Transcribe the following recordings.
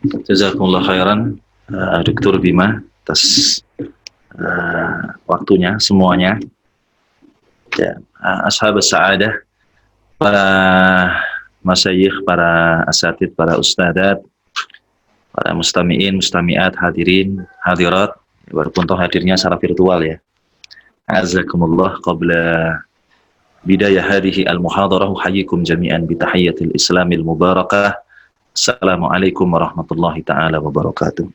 Jazakumullah khairan, Dr. Bima, atas waktunya semuanya. Ya, ashab sa'adah, para masyayikh, para asatid, para ustadzat, para mustami'in, mustami'at, hadirin, hadirat, walaupun toh hadirnya secara virtual ya. Azakumullah, qabla bidayah hadhihi al-muhadarah, uhayyikum jami'an bitahiyyatil islamil mubarakah. Assalamualaikum warahmatullahi ta'ala wabarakatuh.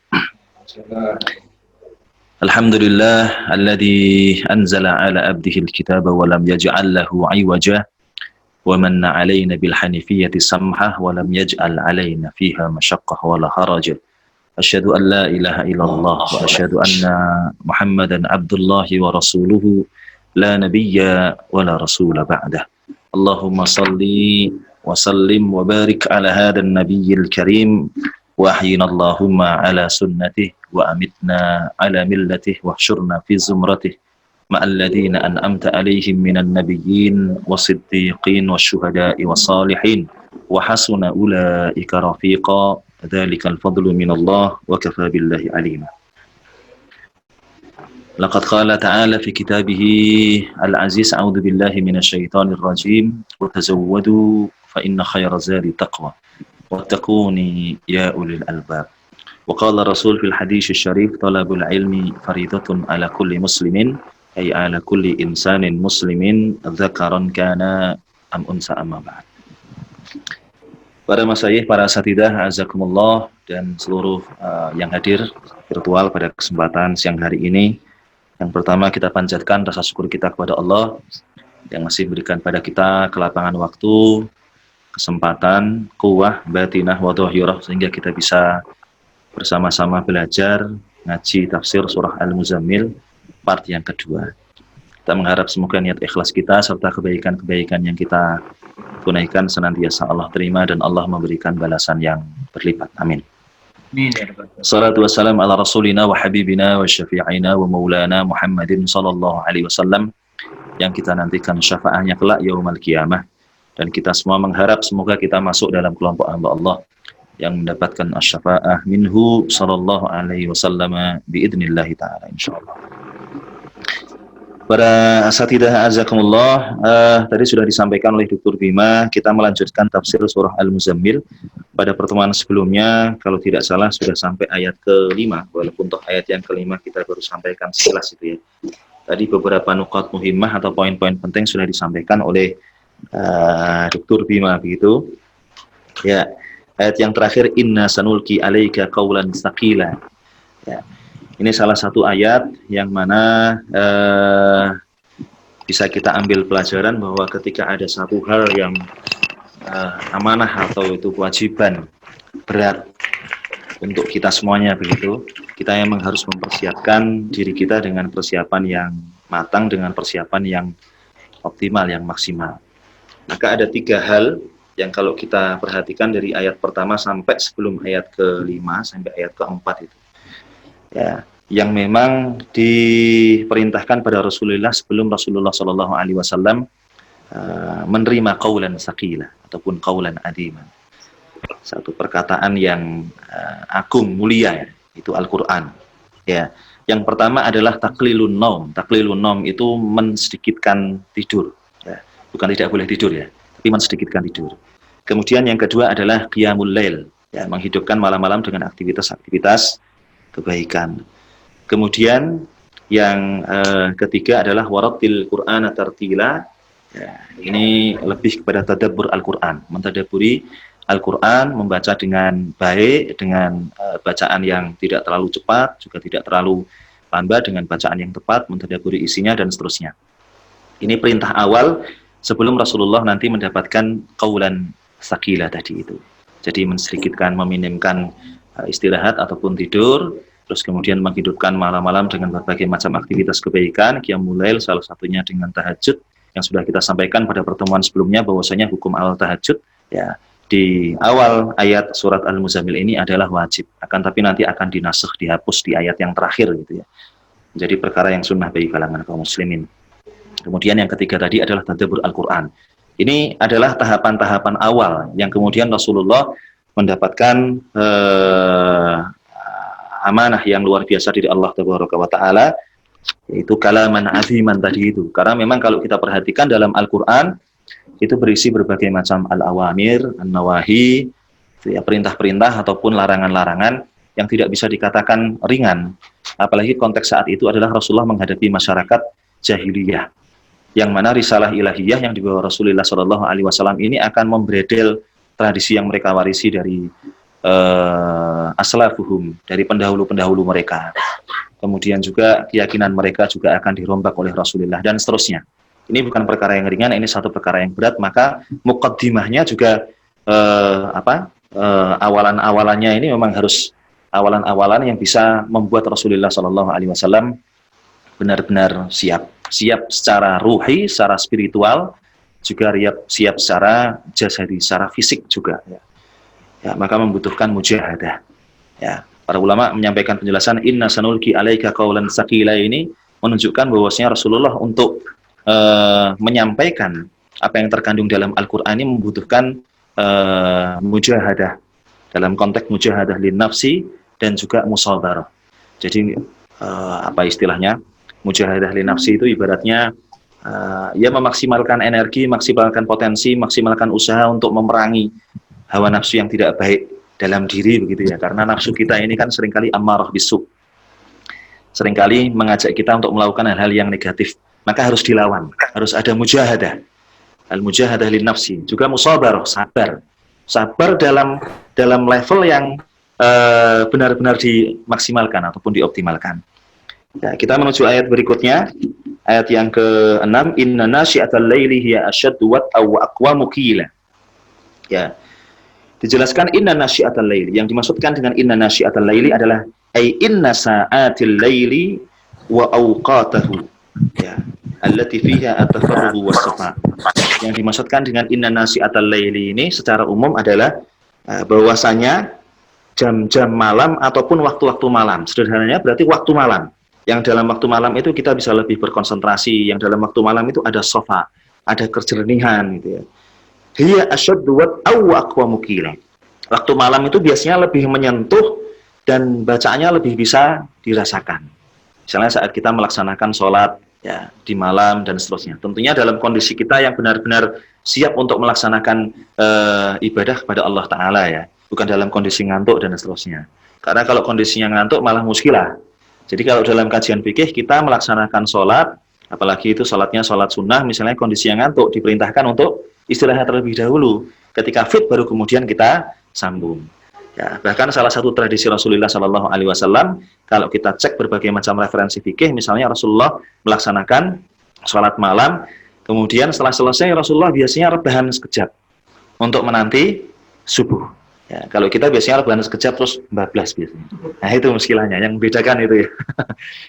Alhamdulillah alladzi anzala ala abdihi al-kitaba wa lam yaj'al lahu 'iwaja wa manna 'alaina bil hanifiyyati samhah wa lam yaj'al 'alaina fiha mashaqqah wa la haraja. Asyhadu an la ilaha illallah wa asyhadu anna Muhammadan abdullahi wa rasuluhu la nabiyya wa la rasula ba'dah. Allahumma salli wa sallim wa barik ala hadha an-nabiyyil karim wa ahyina Allahumma ala sunnatihi wa amitna ala millatih wa hsyurna fi zumratih ma'al ladhina an'amta alaihim minan nabiyyin wasiddiqin wasyuhada'i wassalihin wa hasuna ulaika rafiqa dzalikal fadlu minallah wa kafa billahi alima. Laqad qala ta'ala fi kitabihi al-aziz a'udzu billahi minasy syaithanir rajim wa tazawwadu fa inna khayra zadi taqwa wattaquni ya ulil albab. وقال رسول في الحديث الشريف طلب العلم فريضة على كل مسلم أي على كل إنسان مسلم ذكرا كان أم أنثى أما بعد. Para masyayikh, para asatidah, azakumullah, dan seluruh yang hadir virtual pada kesempatan siang hari ini. Yang pertama, kita panjatkan rasa syukur kita kepada Allah yang masih berikan pada kita kelapangan waktu, kesempatan, quwwah, batinah, wa dhahirah, sehingga kita bisa bersama-sama belajar ngaji tafsir surah Al-Muzammil part yang kedua. Kita mengharap semoga niat ikhlas kita serta kebaikan-kebaikan yang kita tunaikan senantiasa Allah terima dan Allah memberikan balasan yang berlipat. Amin. Salatu wassalam ala rasulina wa habibina wa syafi'ina wa maulana Muhammadin sallallahu alaihi wasallam yang kita nantikan syafaatnya kelak yaumul qiyamah, dan kita semua mengharap semoga kita masuk dalam kelompok hamba Allah yang mendapatkan asy-syafa'ah minhu sallallahu alaihi wasallam biidznillah taala insyaallah. Para asatidah azakumullah, tadi sudah disampaikan oleh Dr. Bima, kita melanjutkan tafsir surah Al-Muzammil. Pada pertemuan sebelumnya, kalau tidak salah sudah sampai ayat ke-5, walaupun untuk ayat yang ke-5 kita baru sampaikan sekilas itu ya. Tadi beberapa nuqat muhimmah atau poin-poin penting sudah disampaikan oleh Dr. Bima begitu. Ya. Ayat yang terakhir, inna sanulki alaika qawlan tsaqila. Ya. Ini salah satu ayat yang mana bisa kita ambil pelajaran bahwa ketika ada satu hal yang amanah atau itu kewajiban berat untuk kita semuanya begitu, kita memang harus mempersiapkan diri kita dengan persiapan yang matang, dengan persiapan yang optimal, yang maksimal. Maka ada 3 hal yang kalau kita perhatikan dari ayat pertama sampai sebelum ayat ke-5 sampai ayat ke-4 itu, ya, yang memang diperintahkan pada Rasulullah sebelum Rasulullah Shallallahu Alaihi Wasallam menerima qaulan tsaqila ataupun qaulan adiman, satu perkataan yang agung mulia, ya, itu Al-Quran. Ya, yang pertama adalah taklilun naum. Taklilun naum itu mensedikitkan tidur. Ya, bukan tidak boleh tidur ya, tapi mensedikitkan tidur. Kemudian yang kedua adalah qiyamul lail, ya, menghidupkan malam-malam dengan aktivitas-aktivitas kebaikan. Kemudian yang ketiga adalah warattil Qur'ana tartila. Ya, ini lebih kepada tadabbur Al-Qur'an, mentadabburi Al-Qur'an, membaca dengan baik, dengan bacaan yang tidak terlalu cepat, juga tidak terlalu lambat, dengan bacaan yang tepat, mentadabburi isinya dan seterusnya. Ini perintah awal sebelum Rasulullah nanti mendapatkan qaulan tsaqila tadi itu. Jadi mensedikitkan, meminimkan istirahat ataupun tidur, terus kemudian menghidupkan malam-malam dengan berbagai macam aktivitas kebaikan, qiyamul lail salah satunya dengan tahajud yang sudah kita sampaikan pada pertemuan sebelumnya bahwasanya hukum al-tahajud ya di awal ayat surat Al-Muzammil ini adalah wajib, akan tapi nanti akan dinasakh, dihapus di ayat yang terakhir gitu ya. Jadi perkara yang sunnah bagi kalangan kaum muslimin. Kemudian yang ketiga tadi adalah tadabbur Al-Qur'an. Ini adalah tahapan-tahapan awal yang kemudian Rasulullah mendapatkan amanah yang luar biasa dari Allah Taala, yaitu kalaman aziman tadi itu. Karena memang kalau kita perhatikan dalam Al-Quran itu berisi berbagai macam al-awamir, an-nawahi, ya, perintah-perintah ataupun larangan-larangan yang tidak bisa dikatakan ringan. Apalagi konteks saat itu adalah Rasulullah menghadapi masyarakat jahiliyah, yang mana risalah ilahiyah yang dibawa Rasulullah SAW ini akan membredel tradisi yang mereka warisi dari aslafuhum, dari pendahulu-pendahulu mereka. Kemudian juga keyakinan mereka juga akan dirombak oleh Rasulullah dan seterusnya. Ini bukan perkara yang ringan, ini satu perkara yang berat. Maka muqaddimahnya juga awalan-awalannya ini memang harus awalan-awalan yang bisa membuat Rasulullah SAW benar-benar siap secara ruhi, secara spiritual, juga siap secara jasadi, secara fisik juga. Ya, maka membutuhkan mujahadah. Ya, para ulama menyampaikan penjelasan inna sanulki alaika qaulan tsaqila ini menunjukkan bahwasanya Rasulullah untuk menyampaikan apa yang terkandung dalam Al-Qur'an ini membutuhkan mujahadah. Dalam konteks mujahadah lin nafsi dan juga musabarah. Jadi apa istilahnya? Mujahadah lin nafsi itu ibaratnya ya memaksimalkan energi, maksimalkan potensi, maksimalkan usaha untuk memerangi hawa nafsu yang tidak baik dalam diri begitu ya. Karena nafsu kita ini kan seringkali ammarah bisu. Seringkali mengajak kita untuk melakukan hal-hal yang negatif. Maka harus dilawan, harus ada mujahadah. Al-mujahadah lin nafsi, juga musabarah, sabar. Sabar dalam level yang benar-benar dimaksimalkan ataupun dioptimalkan. Ya, kita menuju ayat berikutnya, ayat yang ke-6, inna nasyi'atal laili hiya asyaddu wat'aw wa aqwamu qila. Ya. Dijelaskan inna nasyi'atal laili, yang dimaksudkan dengan inna nasyi'atal laili adalah ai inna sa'atil laili wa awqatahu. Ya, allati fiha at-tafarruhu was-safa. Yang dimaksudkan dengan inna nasyi'atal laili ini secara umum adalah bahwasanya jam-jam malam ataupun waktu-waktu malam. Sederhananya berarti waktu malam. Yang dalam waktu malam itu kita bisa lebih berkonsentrasi. Yang dalam waktu malam itu ada sofa, ada kejernihan gitu ya. Hiya asyaddu wat'aw wa aqwamu qila. Waktu malam itu biasanya lebih menyentuh dan bacaannya lebih bisa dirasakan. Misalnya saat kita melaksanakan sholat ya di malam dan seterusnya. Tentunya dalam kondisi kita yang benar-benar siap untuk melaksanakan ibadah kepada Allah Ta'ala ya. Bukan dalam kondisi ngantuk dan seterusnya. Karena kalau kondisinya ngantuk malah muskilah. Jadi kalau dalam kajian fikih kita melaksanakan sholat, apalagi itu sholatnya sholat sunnah, misalnya kondisi yang ngantuk, diperintahkan untuk istirahat terlebih dahulu. Ketika fit baru kemudian kita sambung. Ya, bahkan salah satu tradisi Rasulullah SAW, kalau kita cek berbagai macam referensi fikih, misalnya Rasulullah melaksanakan sholat malam, kemudian setelah selesai Rasulullah biasanya rebahan sekejap untuk menanti subuh. Ya, kalau kita biasanya rebahan sekejap terus bablas biasanya. Nah itu muskilahnya, yang membedakan itu ya.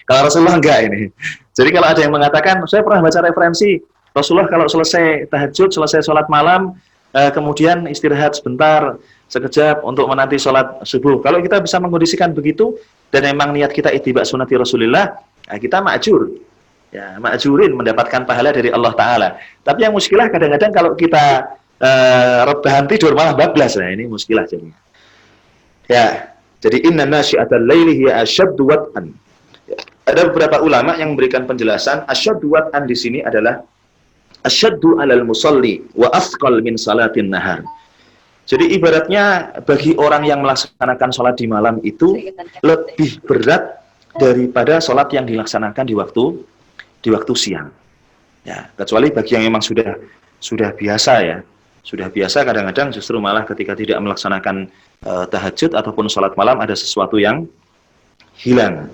Kalau Rasulullah enggak ini. Jadi kalau ada yang mengatakan, saya pernah baca referensi, Rasulullah kalau selesai tahajud, selesai sholat malam, kemudian istirahat sebentar, sekejap untuk menanti sholat subuh. Kalau kita bisa mengkondisikan begitu, dan memang niat kita ittiba sunnati Rasulullah, kita ma'jur. Ya, ma'jurin mendapatkan pahala dari Allah Ta'ala. Tapi yang muskilah kadang-kadang kalau kita rebahan tidur malah bablas, nah ini muskilah jadinya. Ya, jadi inna nasyi'atal laili hiya asyaddu wat'an. Ya, ada beberapa ulama yang memberikan penjelasan asyaddu wat'an di sini adalah asyaddu 'alal musalli wa asqal min salatin nahar. Jadi ibaratnya bagi orang yang melaksanakan sholat di malam itu lebih berat daripada sholat yang dilaksanakan di waktu siang. Ya, kecuali bagi yang memang sudah biasa ya. Sudah biasa kadang-kadang justru malah ketika tidak melaksanakan tahajud ataupun sholat malam ada sesuatu yang hilang,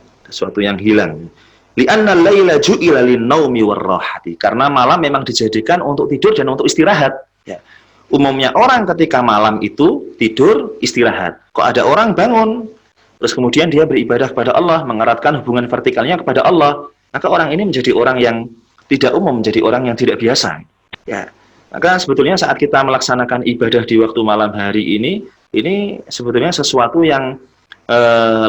Li'anna al-laila ju'ila lin-naumi war-rahati. Karena malam memang dijadikan untuk tidur dan untuk istirahat. Ya. Umumnya orang ketika malam itu tidur, istirahat. Kok ada orang bangun, terus kemudian dia beribadah kepada Allah, mengeratkan hubungan vertikalnya kepada Allah, maka orang ini menjadi orang yang tidak umum, menjadi orang yang tidak biasa. Ya. Maka sebetulnya saat kita melaksanakan ibadah di waktu malam hari ini sebetulnya sesuatu yang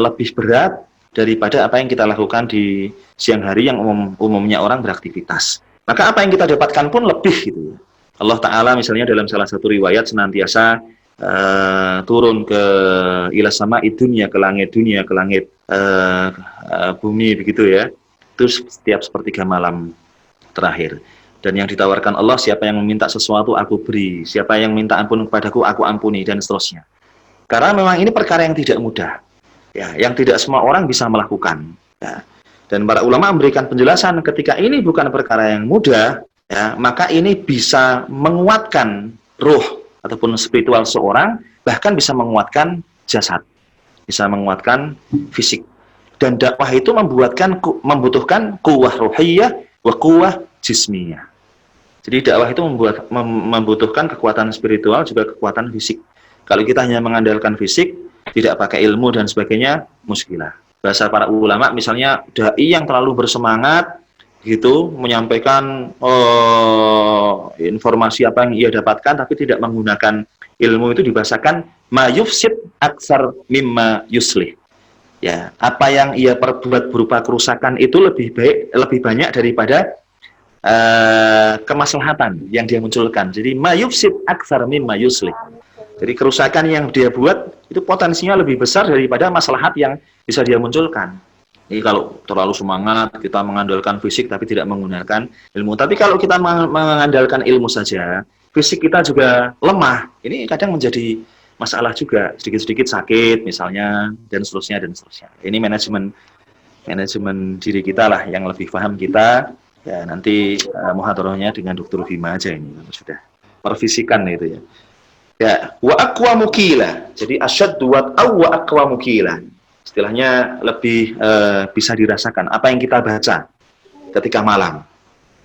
lebih berat daripada apa yang kita lakukan di siang hari yang umumnya orang beraktivitas. Maka apa yang kita dapatkan pun lebih gitu ya. Allah Ta'ala misalnya dalam salah satu riwayat senantiasa turun ke ila sama dunia, ke langit dunia, ke langit bumi begitu ya. Itu setiap sepertiga malam terakhir. Dan yang ditawarkan Allah, siapa yang meminta sesuatu aku beri, siapa yang minta ampun kepadaku aku ampuni, dan seterusnya. Karena memang ini perkara yang tidak mudah, ya, yang tidak semua orang bisa melakukan. Ya. Dan para ulama memberikan penjelasan ketika ini bukan perkara yang mudah, ya, maka ini bisa menguatkan ruh ataupun spiritual seorang, bahkan bisa menguatkan jasad, bisa menguatkan fisik. Dan dakwah itu membutuhkan kuwah ruhiyah wa kuwah jismiyah. Jadi dakwah itu membutuhkan kekuatan spiritual juga kekuatan fisik. Kalau kita hanya mengandalkan fisik, tidak pakai ilmu dan sebagainya, muskilah. Bahasa para ulama misalnya dai yang terlalu bersemangat gitu menyampaikan informasi apa yang ia dapatkan tapi tidak menggunakan ilmu, itu dibahasakan ma yufsid aksar mimma yuslih. Ya, apa yang ia perbuat berupa kerusakan itu lebih banyak daripada kemaslahatan yang dia munculkan. Jadi ma yufsid aksar mimma yuslih. Jadi kerusakan yang dia buat itu potensinya lebih besar daripada maslahat yang bisa dia munculkan. Jadi kalau terlalu semangat, kita mengandalkan fisik tapi tidak menggunakan ilmu. Tapi kalau kita mengandalkan ilmu saja, fisik kita juga lemah. Ini kadang menjadi masalah juga. Sedikit-sedikit sakit misalnya, dan seterusnya, dan seterusnya. Ini manajemen diri kita lah yang lebih paham kita. Ya, nanti muhadharahnya dengan Dr. Bima aja ini. Sudah perfisikan itu ya. Ya, wa aqwa mukila. Jadi asyaddu wa aqwa mukila. Istilahnya lebih bisa dirasakan apa yang kita baca ketika malam.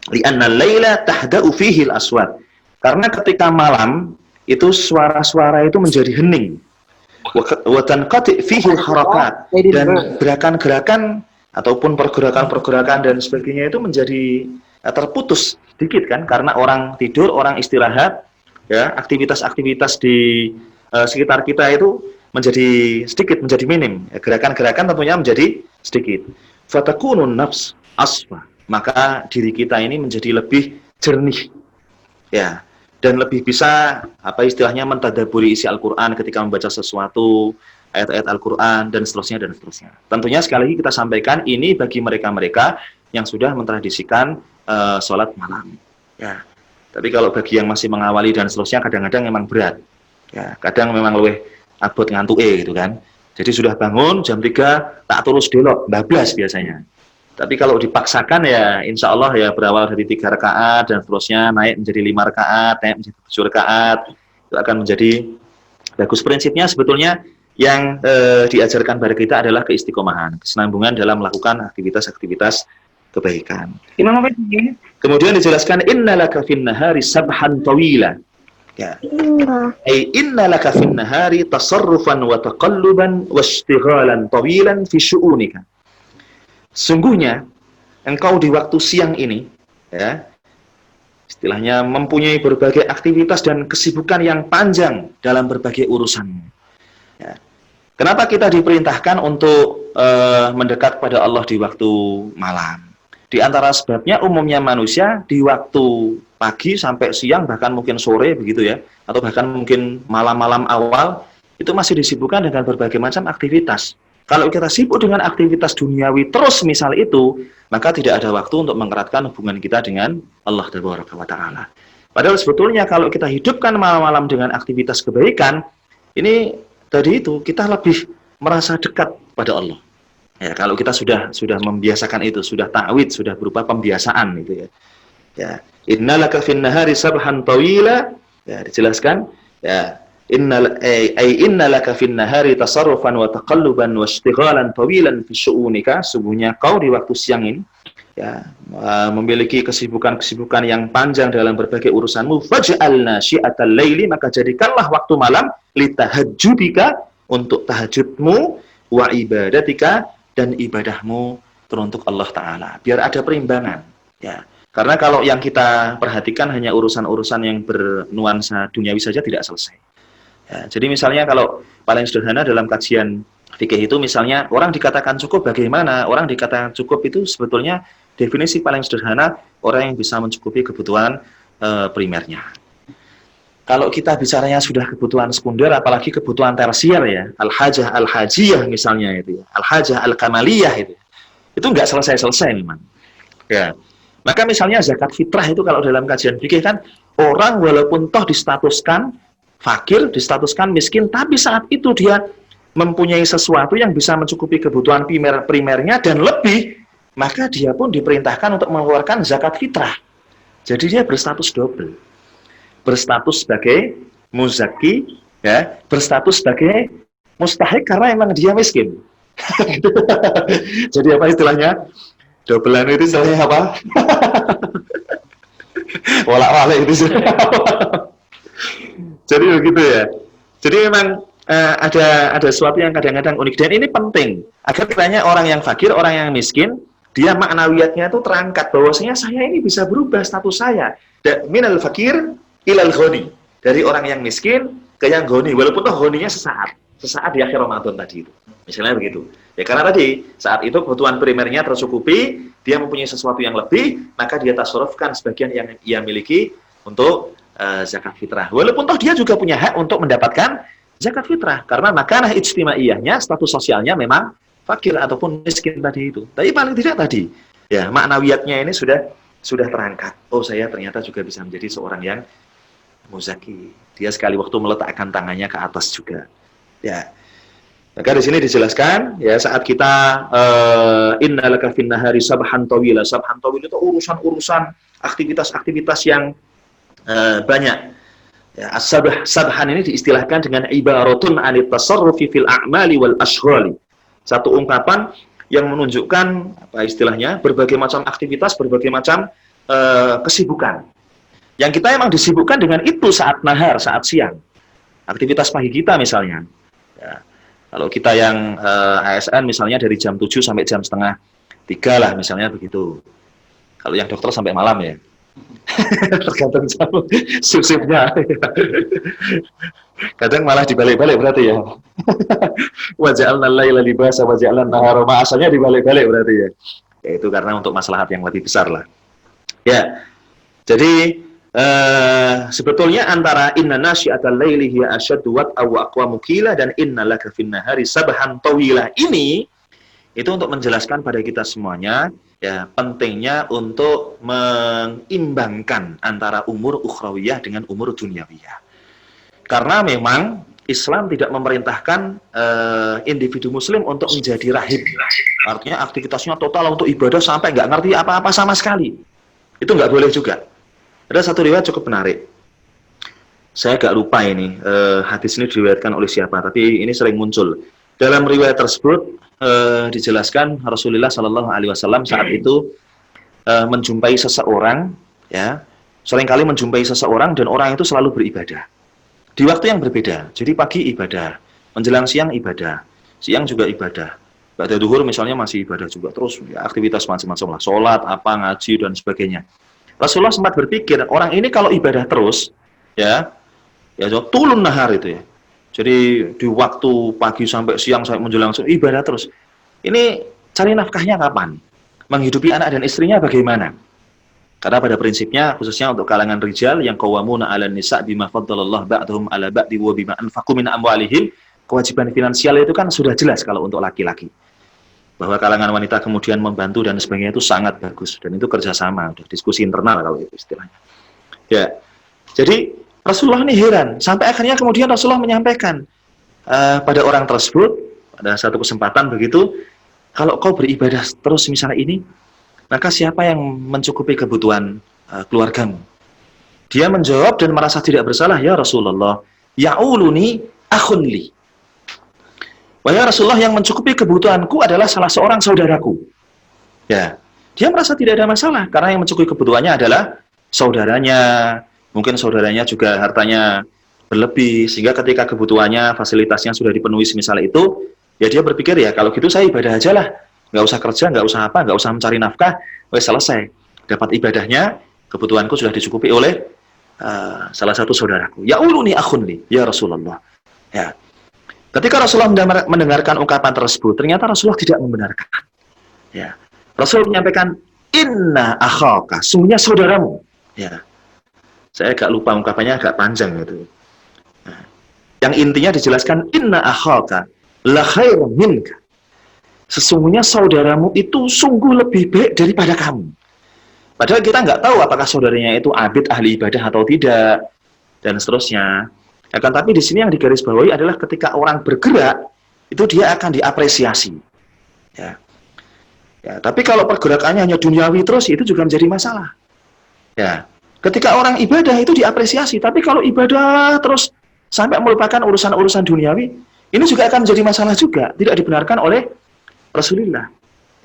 Li'anna al-laila tahda'u fihi al-aswat. Karena ketika malam itu suara-suara itu menjadi hening. Wa tanqati fihi al-harakat, dan gerakan-gerakan ataupun pergerakan-pergerakan dan sebagainya itu menjadi terputus sedikit kan, karena orang tidur, orang istirahat. Ya, aktivitas-aktivitas di sekitar kita itu menjadi sedikit, menjadi minim. Ya, gerakan-gerakan tentunya menjadi sedikit. Fatakunun nafs asfa. Maka diri kita ini menjadi lebih jernih. Ya, dan lebih bisa apa istilahnya mentadaburi isi Al-Qur'an ketika membaca sesuatu, ayat-ayat Al-Qur'an dan seterusnya dan seterusnya. Tentunya sekali lagi kita sampaikan ini bagi mereka-mereka yang sudah mentradisikan sholat malam. Ya. Tapi kalau bagi yang masih mengawali dan seterusnya kadang-kadang memang berat. Ya, kadang memang lebih abot ngantuke gitu kan. Jadi sudah bangun jam 3 tak terus delok, bablas biasanya. Tapi kalau dipaksakan ya insya Allah ya berawal dari 3 rakaat dan seterusnya naik menjadi 5 rakaat, naik menjadi 7 rakaat, itu akan menjadi bagus. Prinsipnya sebetulnya yang diajarkan pada kita adalah keistiqomahan, kesinambungan dalam melakukan aktivitas-aktivitas kebaikan. Imam apa ini? Kemudian dijelaskan innalaka fin nahari sabhan tawila. Ya. Ai innalaka fin nahari tasarrufan wa taqalluban wa ishtighalan tawilan fi syu'unika. Sungguhnya engkau di waktu siang ini ya, istilahnya mempunyai berbagai aktivitas dan kesibukan yang panjang dalam berbagai urusanmu. Ya. Kenapa kita diperintahkan untuk mendekat pada Allah di waktu malam? Di antara sebabnya umumnya manusia di waktu pagi sampai siang, bahkan mungkin sore begitu ya, atau bahkan mungkin malam-malam awal, itu masih disibukkan dengan berbagai macam aktivitas. Kalau kita sibuk dengan aktivitas duniawi terus misal itu, maka tidak ada waktu untuk mengeratkan hubungan kita dengan Allah Ta'ala. Padahal sebetulnya kalau kita hidupkan malam-malam dengan aktivitas kebaikan, ini tadi itu kita lebih merasa dekat pada Allah. Ya, kalau kita sudah membiasakan itu, sudah ta'wid, sudah berupa pembiasaan itu ya. Ya, innalaka fin nahari sabhan tawila, ya dijelaskan, ya innalaka fin nahari tasarrufan wa taqalluban wa ishtighalan tawilan fi syu'unika, sungguhnya kau di waktu siang ini ya memiliki kesibukan-kesibukan yang panjang dalam berbagai urusanmu. Faj'alna syi'atal laili, maka jadikanlah waktu malam litahajjudika, untuk tahajudmu, wa ibadatika, dan ibadahmu teruntuk Allah Ta'ala, biar ada perimbangan ya. Karena kalau yang kita perhatikan hanya urusan-urusan yang bernuansa duniawi saja tidak selesai ya. Jadi misalnya kalau paling sederhana dalam kajian fikih itu misalnya orang dikatakan cukup bagaimana? Orang dikatakan cukup itu sebetulnya definisi paling sederhana orang yang bisa mencukupi kebutuhan primernya. Kalau kita bicaranya sudah kebutuhan sekunder, apalagi kebutuhan tersier ya, al-hajah al-hajiyah misalnya itu ya, al-hajah al-kamaliyah itu nggak selesai-selesai memang. Ya. Maka misalnya zakat fitrah itu kalau dalam kajian fikih kan, orang walaupun toh distatuskan fakir, distatuskan miskin, tapi saat itu dia mempunyai sesuatu yang bisa mencukupi kebutuhan primernya dan lebih, maka dia pun diperintahkan untuk mengeluarkan zakat fitrah. Jadi dia berstatus double. Berstatus sebagai muzaki, ya, berstatus sebagai mustahik karena emang dia miskin. Jadi apa istilahnya? Dobelan itu istilahnya apa? Walak-walik itu. Jadi begitu ya. Jadi memang ada sesuatu yang kadang-kadang unik dan ini penting agar kiranya orang yang fakir, orang yang miskin, dia maknawiyatnya itu terangkat bahwasanya saya ini bisa berubah status saya. Minal fakir ilal ghani, dari orang yang miskin ke yang ghani, walaupun toh ghaninya sesaat di akhir Ramadan tadi itu. Misalnya begitu. Ya karena tadi saat itu kebutuhan primernya tercukupi, dia mempunyai sesuatu yang lebih, maka dia tasarrufkan sebagian yang ia miliki untuk zakat fitrah. Walaupun toh dia juga punya hak untuk mendapatkan zakat fitrah karena makanah ijtimaiyahnya, status sosialnya memang fakir ataupun miskin tadi itu. Tapi paling tidak tadi, ya maknawiyatnya ini sudah terangkat. Oh, saya ternyata juga bisa menjadi seorang yang muzaki. Dia sekali waktu meletakkan tangannya ke atas juga. Ya. Maka di sini dijelaskan ya saat kita innalaka finnahari sabhan tawila. Sabhan tawila itu urusan-urusan aktivitas-aktivitas yang banyak. Ya, sabhan ini diistilahkan dengan ibaratun anit tasarrufi fil a'mali wal ashghali. Satu ungkapan yang menunjukkan apa istilahnya berbagai macam aktivitas, berbagai macam kesibukan. Yang kita emang disibukkan dengan itu saat nahar, saat siang. Aktivitas pagi kita misalnya. Ya. Kalau kita yang ASN misalnya dari jam 7 sampai jam setengah 3 lah misalnya begitu. Kalau yang dokter sampai malam ya. Tergantung jam shiftnya. Kadang malah dibalik-balik berarti ya. Wa ja'alna al-laila libasa wa ja'alna an-nahara ma'asha, asalnya dibalik-balik berarti ya. Yaitu karena untuk maslahat yang lebih besar lah. Ya. Jadi sebetulnya antara inna nasyi'atal laili hiya asyaddu wat'a wa aqwamu qila dan innalaka finnahari sabhan tawila ini itu untuk menjelaskan pada kita semuanya ya pentingnya untuk mengimbangkan antara umur ukhrawiyah dengan umur dunyawiyah. Karena memang Islam tidak memerintahkan individu muslim untuk menjadi rahib. Artinya aktivitasnya total untuk ibadah sampai nggak ngerti apa-apa sama sekali. Itu nggak boleh juga. Ada satu riwayat cukup menarik. Saya agak lupa ini hadis ini diriwayatkan oleh siapa, tapi ini sering muncul. Dalam riwayat tersebut dijelaskan Rasulullah Shallallahu Alaihi Wasallam saat itu menjumpai seseorang, ya, seringkali menjumpai seseorang dan orang itu selalu beribadah di waktu yang berbeda. Jadi pagi ibadah, menjelang siang ibadah, siang juga ibadah. Ba'da duhur misalnya masih ibadah juga terus, ya, aktivitas macam-macam lah, sholat, apa, ngaji dan sebagainya. Rasulullah sempat berpikir, orang ini kalau ibadah terus, ya tulun nahar itu ya. Jadi di waktu pagi sampai siang sampai menjelang sore ibadah terus. Ini cari nafkahnya kapan? Menghidupi anak dan istrinya bagaimana? Karena pada prinsipnya khususnya untuk kalangan rijal yang qawwamuna 'alan nisa' bima faddalallahu ba'dhum 'ala ba'di wa bima anfaqu min amwalihim, kewajiban finansial itu kan sudah jelas kalau untuk laki-laki. Bahwa kalangan wanita kemudian membantu dan sebagainya itu sangat bagus dan itu kerjasama, udah diskusi internal kalau itu istilahnya. Ya, jadi Rasulullah ini heran sampai akhirnya kemudian Rasulullah menyampaikan pada orang tersebut pada satu kesempatan begitu, kalau kau beribadah terus misalnya ini, maka siapa yang mencukupi kebutuhan keluargamu? Dia menjawab dan merasa tidak bersalah, ya Rasulullah, ya'uluni akhun li. Wahai Rasulullah, yang mencukupi kebutuhanku adalah salah seorang saudaraku. Ya, dia merasa tidak ada masalah karena yang mencukupi kebutuhannya adalah saudaranya. Mungkin saudaranya juga hartanya berlebih sehingga ketika kebutuhannya, fasilitasnya sudah dipenuhi misalnya itu, ya dia berpikir ya kalau gitu saya ibadah aja lah, nggak usah kerja, nggak usah apa, nggak usah mencari nafkah, wes selesai. Dapat ibadahnya, kebutuhanku sudah dicukupi oleh salah satu saudaraku. Ya uluni akhun li, ya Rasulullah. Ya. Ketika Rasulullah mendengarkan ungkapan tersebut, ternyata Rasulullah tidak membenarkan. Ya. Rasul menyampaikan, inna akhaka, sungguhnya saudaramu. Ya. Saya agak lupa ungkapannya, agak panjang gitu. Nah, yang intinya dijelaskan, inna akhaka la khairun minka. Sesungguhnya saudaramu itu sungguh lebih baik daripada kamu. Padahal kita nggak tahu apakah saudaranya itu abid ahli ibadah atau tidak, dan seterusnya. Akan tapi di sini yang digarisbawahi adalah ketika orang bergerak, itu dia akan diapresiasi. Ya. Ya, tapi kalau pergerakannya hanya duniawi terus, itu juga menjadi masalah. Ya. Ketika orang ibadah itu diapresiasi, tapi kalau ibadah terus sampai melupakan urusan-urusan duniawi, ini juga akan menjadi masalah juga, tidak dibenarkan oleh Rasulullah.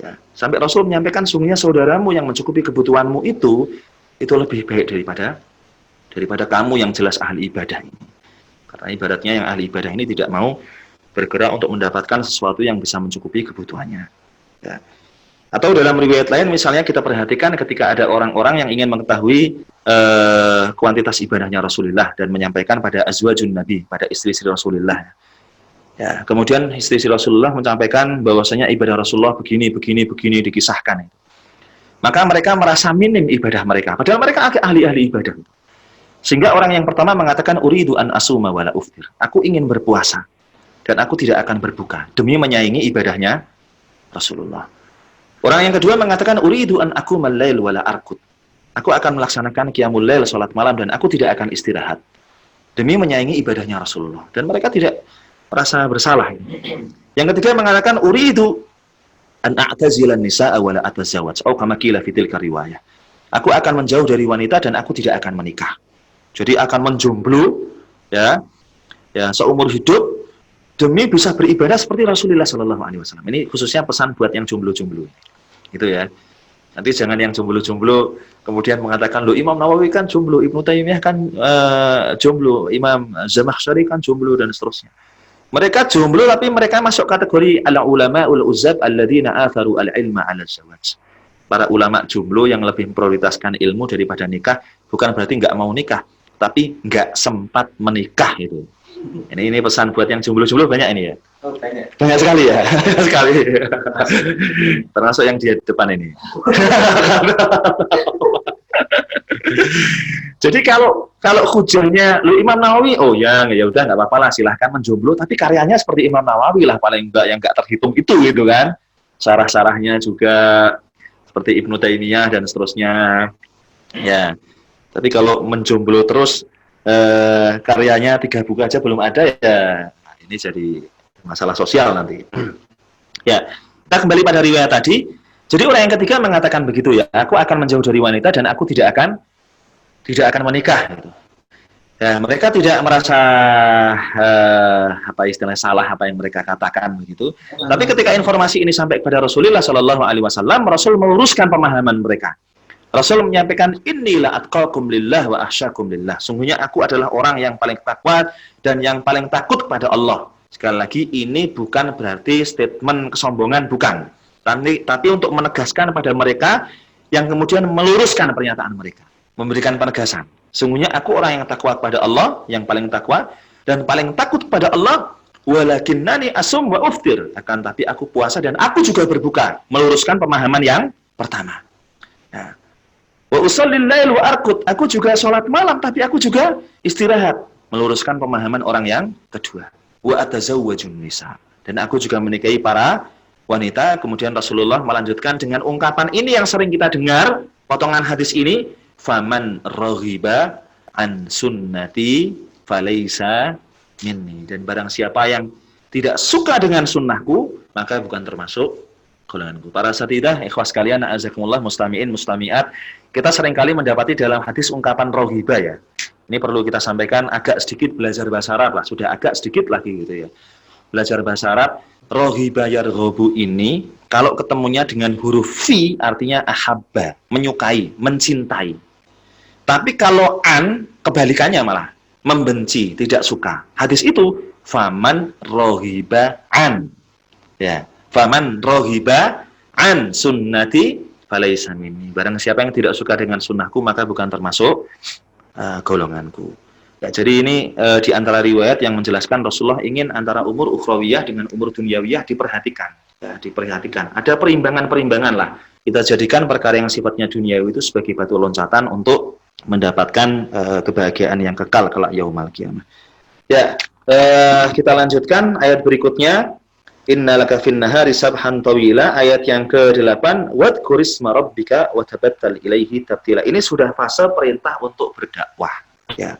Ya. Sampai Rasul menyampaikan, sungguhnya saudaramu yang mencukupi kebutuhanmu itu lebih baik daripada kamu yang jelas ahli ibadah ini. Karena ibaratnya yang ahli ibadah ini tidak mau bergerak untuk mendapatkan sesuatu yang bisa mencukupi kebutuhannya. Ya. Atau dalam riwayat lain, misalnya kita perhatikan ketika ada orang-orang yang ingin mengetahui kuantitas ibadahnya Rasulullah dan menyampaikan pada azwajun Nabi, pada istri-istri Rasulullah. Ya, kemudian istri-istri Rasulullah menyampaikan bahwasanya ibadah Rasulullah begini dikisahkan. Maka mereka merasa minim ibadah mereka, padahal mereka ahli-ahli ibadah. Sehingga orang yang pertama mengatakan, uridu an asuma wala uftir. Aku ingin berpuasa dan aku tidak akan berbuka demi menyaingi ibadahnya Rasulullah. Orang yang kedua mengatakan, uridu an aqumal lail wala arqud. Aku akan melaksanakan qiyamul lail, salat malam, dan aku tidak akan istirahat demi menyaingi ibadahnya Rasulullah. Dan mereka tidak merasa bersalah. Yang ketiga mengatakan, uridu an a'tazilan nisa'a wala atazawwaj, atau kama qila fi tilka riwayah. Aku akan menjauh dari wanita dan aku tidak akan menikah. Jadi akan menjomblo, ya seumur hidup demi bisa beribadah seperti Rasulullah Shallallahu Alaihi Wasallam. Ini khususnya pesan buat yang jomblo-jomblo, gitu ya. Nanti jangan yang jomblo-jomblo kemudian mengatakan, lo Imam Nawawi kan jomblo, Ibnu Taimiyah kan jomblo, Imam Zamakhsyari kan jomblo, dan seterusnya. Mereka jomblo tapi mereka masuk kategori al-ulama ul-uzzab alladzina atharu al-ilma 'ala zawaj. Para ulama jomblo yang lebih memprioritaskan ilmu daripada nikah, bukan berarti nggak mau nikah, tapi nggak sempat menikah itu. Ini pesan buat yang jomblo-jomblo banyak ini ya. Oh, banyak. Banyak sekali ya. Sekali. Termasuk yang di depan ini. Jadi kalau hujahnya lu Imam Nawawi, oh ya udah nggak apa-apa lah, silahkan menjomblo, tapi karyanya seperti Imam Nawawi lah paling enggak, yang nggak terhitung itu gitu kan. Sarah-sarahnya juga seperti Ibnu Taimiyah dan seterusnya. Ya. Tapi kalau menjomblo terus karyanya 3 buku aja belum ada, ya ini jadi masalah sosial nanti. Ya, kita kembali pada riwayat tadi. Jadi orang yang ketiga mengatakan begitu ya, aku akan menjauh dari wanita dan aku tidak akan menikah. Gitu. Ya, mereka tidak merasa apa istilahnya salah apa yang mereka katakan begitu. Tapi ketika informasi ini sampai kepada Rasulullah Shallallahu Alaihi Wasallam, Rasul meluruskan pemahaman mereka. Rasul menyampaikan, inilah atqakum lillah wa ahsyakum lillah. Sungguhnya aku adalah orang yang paling takwa dan yang paling takut kepada Allah. Sekali lagi, ini bukan berarti statement kesombongan, bukan. Tapi untuk menegaskan pada mereka yang kemudian meluruskan pernyataan mereka, memberikan penegasan. Sungguhnya aku orang yang takwa kepada Allah, yang paling takwa dan paling takut kepada Allah. Walakinnani asum wa uftir. Akan tapi aku puasa dan aku juga berbuka. Meluruskan pemahaman yang pertama. Nah, wa usallil lail wa arqud. Aku juga sholat malam tapi aku juga istirahat. Meluruskan pemahaman orang yang kedua. Wa atazawwajun nisa. Dan aku juga menikahi para wanita. Kemudian Rasulullah melanjutkan dengan ungkapan ini yang sering kita dengar, potongan hadis ini, faman raghiba an sunnati falaysa minni. Dan barang siapa yang tidak suka dengan sunnahku, maka bukan termasuk golonganku. Para satidah, ikhwas kalian, a'azakumullah, mustami'in, mustami'at, kita seringkali mendapati dalam hadis ungkapan rohiba ya. Ini perlu kita sampaikan, agak sedikit belajar bahasa Arab lah, sudah agak sedikit lagi gitu ya. Belajar bahasa Arab, rohiba yarghabu ini, kalau ketemunya dengan huruf fi, artinya ahabba, menyukai, mencintai. Tapi kalau an, kebalikannya malah, membenci, tidak suka. Hadis itu, faman rohiba an. Ya. Faman rohiba an sunnati falaysa minni. Barang siapa yang tidak suka dengan sunnahku, maka bukan termasuk golonganku. Ya, jadi ini di antara riwayat yang menjelaskan Rasulullah ingin antara umur ukhrawiyah dengan umur dunyawiyah diperhatikan. Ya, diperhatikan. Ada perimbangan-perimbangan lah. Kita jadikan perkara yang sifatnya duniawi itu sebagai batu loncatan untuk mendapatkan kebahagiaan yang kekal kelak yaumul qiyamah. Ya, kita lanjutkan ayat berikutnya. Innalaka fin nahari sabhan tawila, ayat yang ke-8, wadhkurisma rabbika wa tabattal ilaihi tabtila. Ini sudah fase perintah untuk berdakwah, ya.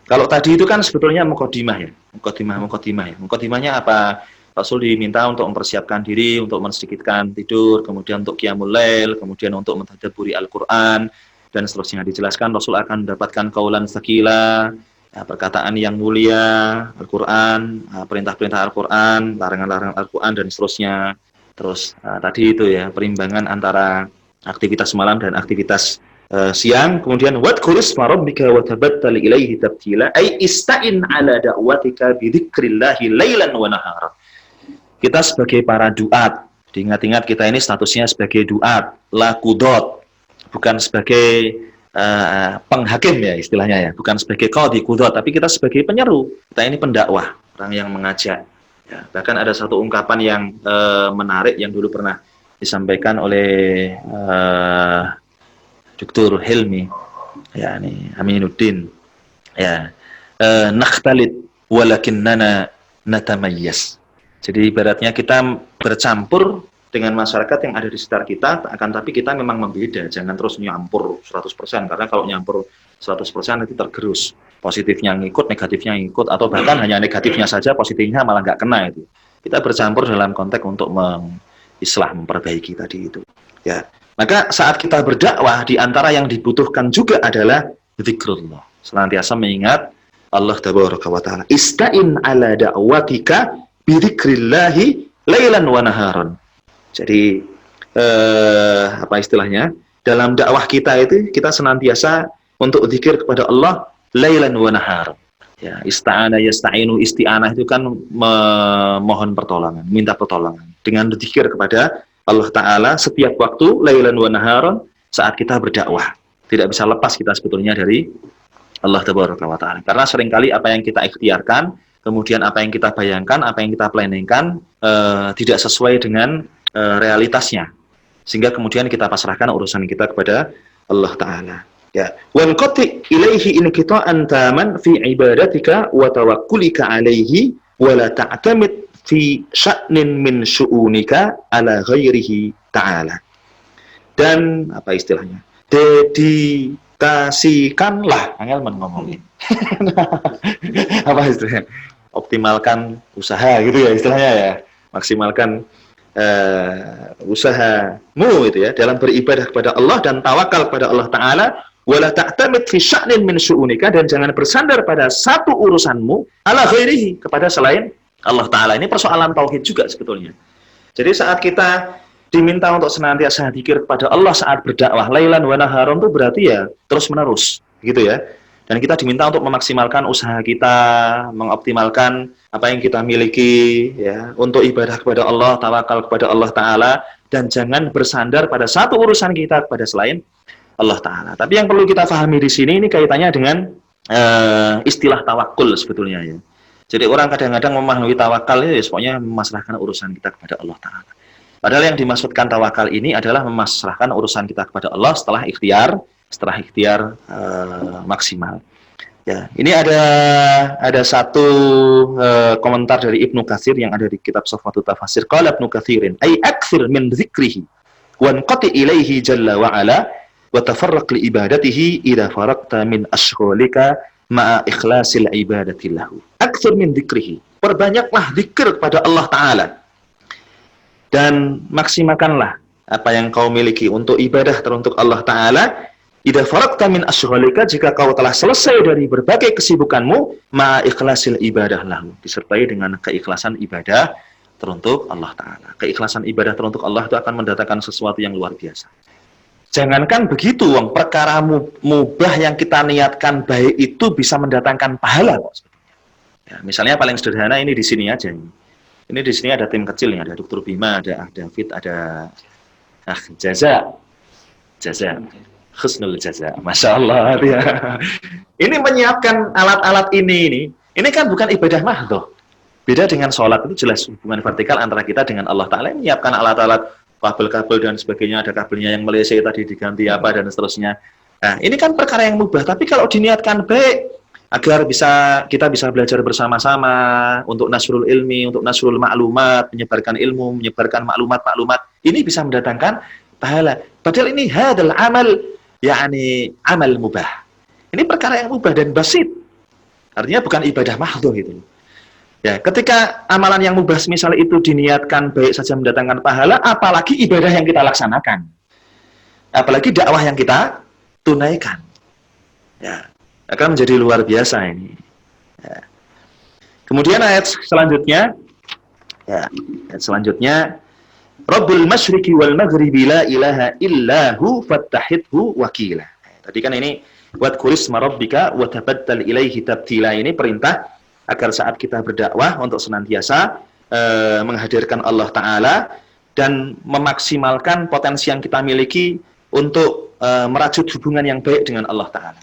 Kalau tadi itu kan sebetulnya mukadimah ya. Mukadimahnya apa? Rasul diminta untuk mempersiapkan diri, untuk mensedikitkan tidur, kemudian untuk qiyamul lail, kemudian untuk mentadabburi Al-Qur'an dan seterusnya. Dijelaskan Rasul akan mendapatkan qaulan tsaqila, ya, perkataan yang mulia, Al-Quran, perintah-perintah Al-Quran, larangan-larangan Al-Quran, dan seterusnya. Terus tadi itu ya, perimbangan antara aktivitas malam dan aktivitas siang. Kemudian wadhkurisma rabbika wa tabattal ilaihi tabtila, ay ista'in ala da'watika bidzikrillahi lailan wa nahara. Kita sebagai para duat, diingat-ingat kita ini statusnya sebagai duat, la qudot, bukan sebagai penghakim ya istilahnya ya, bukan sebagai qadhi qudhat, tapi kita sebagai penyeru. Kita ini pendakwah, orang yang mengajak. Ya, bahkan ada satu ungkapan yang menarik yang dulu pernah disampaikan oleh Dr. Hilmi, ya ini Aminuddin. Ya, nakhtalit walakinnana natamayyaz. Jadi ibaratnya kita bercampur dengan masyarakat yang ada di sekitar kita, akan tapi kita memang membeda, jangan terus nyampur 100%, karena kalau nyampur 100% itu tergerus, positifnya ngikut, negatifnya ngikut, atau bahkan hanya negatifnya saja, positifnya malah nggak kena itu. Kita bercampur dalam konteks untuk memperbaiki tadi itu. Ya, maka saat kita berdakwah, di antara yang dibutuhkan juga adalah zikrullah, senantiasa mengingat Allah tabaraka wa ta'ala. Ista'in ala da'watika bidzikrillahi lailan wa naharan. Jadi apa istilahnya, dalam dakwah kita itu kita senantiasa untuk zikir kepada Allah lailan wa nahar. Ya, ista'ana yasta'inu, isti'anah itu kan memohon pertolongan, minta pertolongan dengan zikir kepada Allah Ta'ala setiap waktu lailan wa naharan saat kita berdakwah. Tidak bisa lepas kita sebetulnya dari Allah Tabaraka wa Ta'ala, karena seringkali apa yang kita ikhtiarkan, kemudian apa yang kita bayangkan, apa yang kita planningkan tidak sesuai dengan realitasnya, sehingga kemudian kita pasrahkan urusan kita kepada Allah Ta'ala. Ya, wanqati ilaihi in qita'an taman fi ibadatika wa tawakkulika alaihi wa la ta'tamid fi sya'nin min syu'unika ala ghairihi ta'ala. Dan apa istilahnya, dedikasikanlah, angel ngomongin apa istilahnya, optimalkan usaha gitu ya istilahnya ya, maksimalkan usahamu itu ya dalam beribadah kepada Allah dan tawakal kepada Allah Ta'ala. Wala ta'tamid fi sya'nin min syu'unika, dan jangan bersandar pada satu urusanmu ala ghairihi, kepada selain Allah Ta'ala. Ini persoalan tauhid juga sebetulnya. Jadi saat kita diminta untuk senantiasa zikir kepada Allah saat berdakwah lailan wa naharon, itu berarti ya terus menerus gitu ya. Dan kita diminta untuk memaksimalkan usaha kita, mengoptimalkan apa yang kita miliki ya, untuk ibadah kepada Allah, tawakal kepada Allah Ta'ala, dan jangan bersandar pada satu urusan kita kepada selain Allah Ta'ala. Tapi yang perlu kita pahami di sini, ini kaitannya dengan istilah tawakul sebetulnya ya. Jadi orang kadang-kadang memahami tawakal ini ya, pokoknya memasrahkan urusan kita kepada Allah Ta'ala. Padahal yang dimaksudkan tawakal ini adalah memasrahkan urusan kita kepada Allah setelah ikhtiar maksimal. Ya, ini ada satu komentar dari Ibnu Katsir yang ada di kitab Safwatut Tafasir. Qala Ibnu Katsirin, ay aktsir min dzikrihi wanqati ilaihi jalla wa ala wa tafarraq li ibadatihi idza faraqta min ashghalika ma'a ikhlasil ibadati lahu. Aktsir min dzikrihi, perbanyaklah zikir kepada Allah Ta'ala dan maksimalkanlah apa yang kau miliki untuk ibadah teruntuk Allah Ta'ala. Idza faraqta min ashghalika, jika kau telah selesai dari berbagai kesibukanmu, ma'a ikhlasil ibadah lahu, disertai dengan keikhlasan ibadah teruntuk Allah Ta'ala. Keikhlasan ibadah teruntuk Allah itu akan mendatangkan sesuatu yang luar biasa. Jangankan begitu, wong perkara mubah yang kita niatkan baik itu bisa mendatangkan pahala kok sebetulnya. Ya, misalnya paling sederhana ini di sini aja. Ini di sini ada tim kecil nih, ada Dr. Bima, ada David, ada Jaza, Husnul Jaza, Masya Allah ya. Ini menyiapkan alat-alat ini kan bukan ibadah mahdhah. Beda dengan sholat, itu jelas hubungan vertikal antara kita dengan Allah Ta'ala. Menyiapkan alat-alat kabel-kabel dan sebagainya, ada kabelnya yang meleset tadi diganti apa dan seterusnya. Nah, ini kan perkara yang mubah, tapi kalau diniatkan baik agar kita bisa belajar bersama-sama untuk nasrul ilmi, untuk nasrul maklumat, menyebarkan ilmu, menyebarkan maklumat-maklumat, ini bisa mendatangkan pahala. Padahal ini hadal amal, yakni amal mubah. Ini perkara yang mubah dan basit. Artinya bukan ibadah mahdhah itu. Ya, ketika amalan yang mubah misalnya itu diniatkan baik saja mendatangkan pahala, apalagi ibadah yang kita laksanakan. Apalagi dakwah yang kita tunaikan. Ya, akan menjadi luar biasa ini. Ya. Kemudian ayat selanjutnya, Rabbul masyriqi wal maghribi la ilaha illahu fattahidhu wakila. Tadi kan ini wadkurisma rabbika wa tabattal ilaihi tabtila, ini perintah agar saat kita berdakwah untuk senantiasa menghadirkan Allah Ta'ala dan memaksimalkan potensi yang kita miliki untuk merajut hubungan yang baik dengan Allah Ta'ala.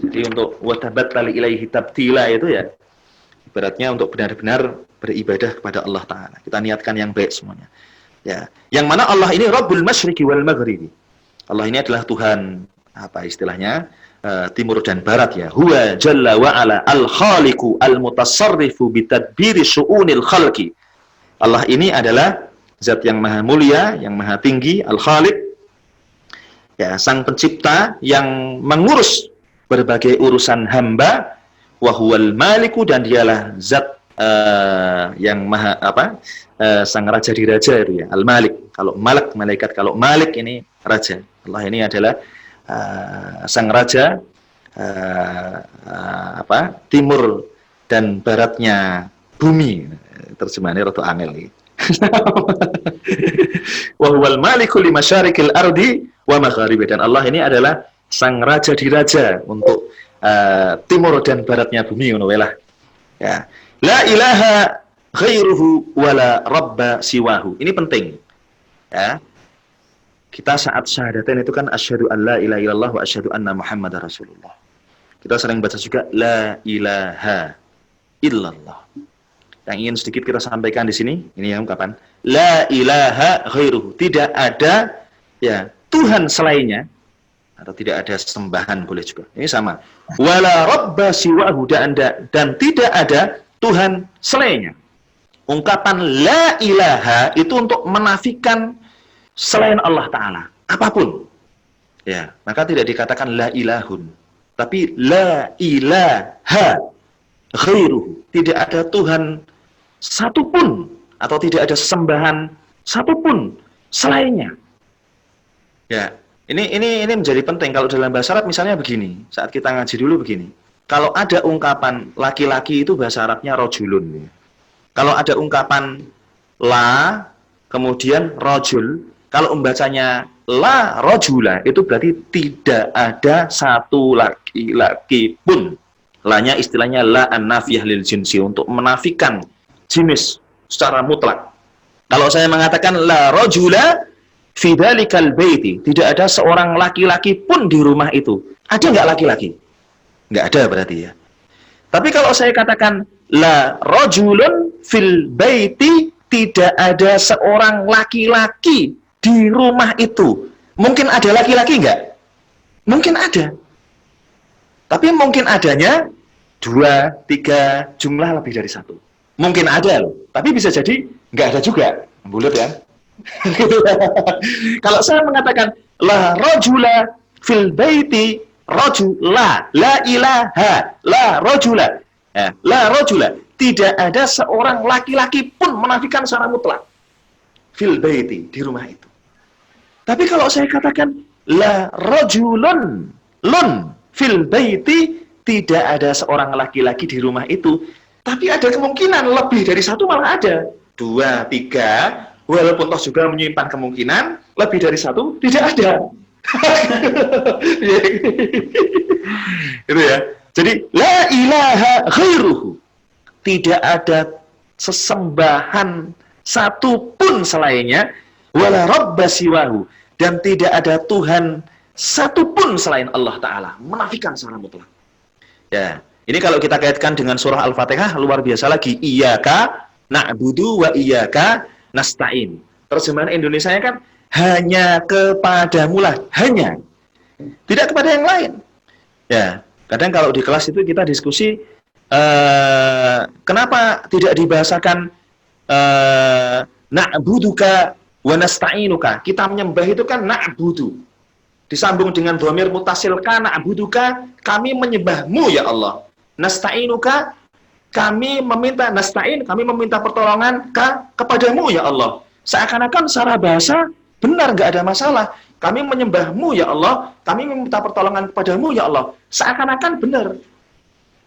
Jadi untuk watabattali ilaihi tabtila itu ya ibaratnya untuk benar-benar beribadah kepada Allah Ta'ala. Kita niatkan yang baik semuanya. Ya, yang mana Allah ini Rabbul masyriqi wal maghribi. Allah ini adalah Tuhan, apa istilahnya, timur dan barat ya. Huwa jalla wa ala al-khaliqu al-mutasarrifu bitadbiri syu'unil khalqi. Allah ini adalah zat yang maha mulia, yang maha tinggi, al-khaliq. Ya, sang pencipta yang mengurus berbagai urusan hamba, wa huwal maliku, dan dialah zat yang maha sang raja di raja itu ya, al-malik. Kalau malak malaikat, kalau malik ini raja. Allah ini adalah sang raja timur dan baratnya bumi. Terjemahannya rada angel iki. Wa huwal maliku li masyariqil ardi wa magharibi, dan Allah ini adalah sang raja di raja untuk timur dan baratnya bumi, ngono wae lah. Ya. La ilaha ghairuhu wala rabba siwahu. Ini penting. Ya. Kita saat syahadatain itu kan asyhadu an la ilaha illallah wa asyhadu anna muhammadar rasulullah. Kita sering baca juga la ilaha illallah. Yang ingin sedikit kita sampaikan di sini, ini yang ungkapan la ilaha ghairuhu. Tidak ada ya Tuhan selainnya, atau tidak ada sembahan boleh juga. Ini sama. Wala rabba siwahu, dan tidak ada Tuhan selainnya. Ungkapan la ilaha itu untuk menafikan selain Allah Ta'ala apapun. Ya, maka tidak dikatakan la ilahun, tapi la ilaha ghairuhu. Tidak ada Tuhan satupun atau tidak ada sembahan satupun selainnya. Ya, ini menjadi penting. Kalau dalam bahasa Arab misalnya begini, saat kita ngaji dulu begini. Kalau ada ungkapan laki-laki itu bahasa Arabnya rojulun. Kalau ada ungkapan la, kemudian rojul, kalau membacanya la rojula, itu berarti tidak ada satu laki-laki pun. La-nya istilahnya la an-nafiyah lil jinsi, untuk menafikan jenis secara mutlak. Kalau saya mengatakan la rojula fi dzalikal baiti, tidak ada seorang laki-laki pun di rumah itu. Ada nggak laki-laki? Nggak ada berarti ya. Tapi kalau saya katakan la rajulun fil baiti, tidak ada seorang laki-laki di rumah itu. Mungkin ada laki-laki nggak? Mungkin ada. Tapi mungkin adanya 2, 3, jumlah lebih dari 1. Mungkin ada loh. Tapi bisa jadi nggak ada juga. Bulat ya. Kalau saya mengatakan la rajula fil baiti, rajula, la ilaha, la rajula, ya, la rajula, tidak ada seorang laki-laki pun menafikan secara mutlak fil baiti, di rumah itu. Tapi kalau saya katakan la rajulun lun fil baiti, tidak ada seorang laki-laki di rumah itu, tapi ada kemungkinan lebih dari 1, malah ada 2, 3, walaupun toh juga menyimpan kemungkinan lebih dari 1 tidak ada. Itu ya. Jadi la ilaha ghairuhu, tidak ada sesembahan satupun selainnya, wala rabba siwahu, dan tidak ada Tuhan satupun selain Allah Ta'ala. Menafikan secara mutlak. Ya, ini kalau kita kaitkan dengan surah Al-Fatihah, luar biasa lagi. Iyyaka na'budu wa iyyaka nasta'in. Terjemahan Indonesianya kan hanya kepadamu lah, hanya. tidak kepada yang lain. Ya, kadang kalau di kelas itu kita diskusi, kenapa tidak dibahasakan na'buduka wa nasta'inuka. Kita menyembah itu kan na'budu. Disambung dengan dhamir mutasil ka na'buduka, kami menyembahmu ya Allah. Nasta'inuka, kami meminta nasta'in, kami meminta pertolongan kepadamu ya Allah. Seakan-akan secara bahasa benar, nggak ada masalah. Kami menyembahmu ya Allah, kami meminta pertolongan kepadamu ya Allah. Seakan-akan benar.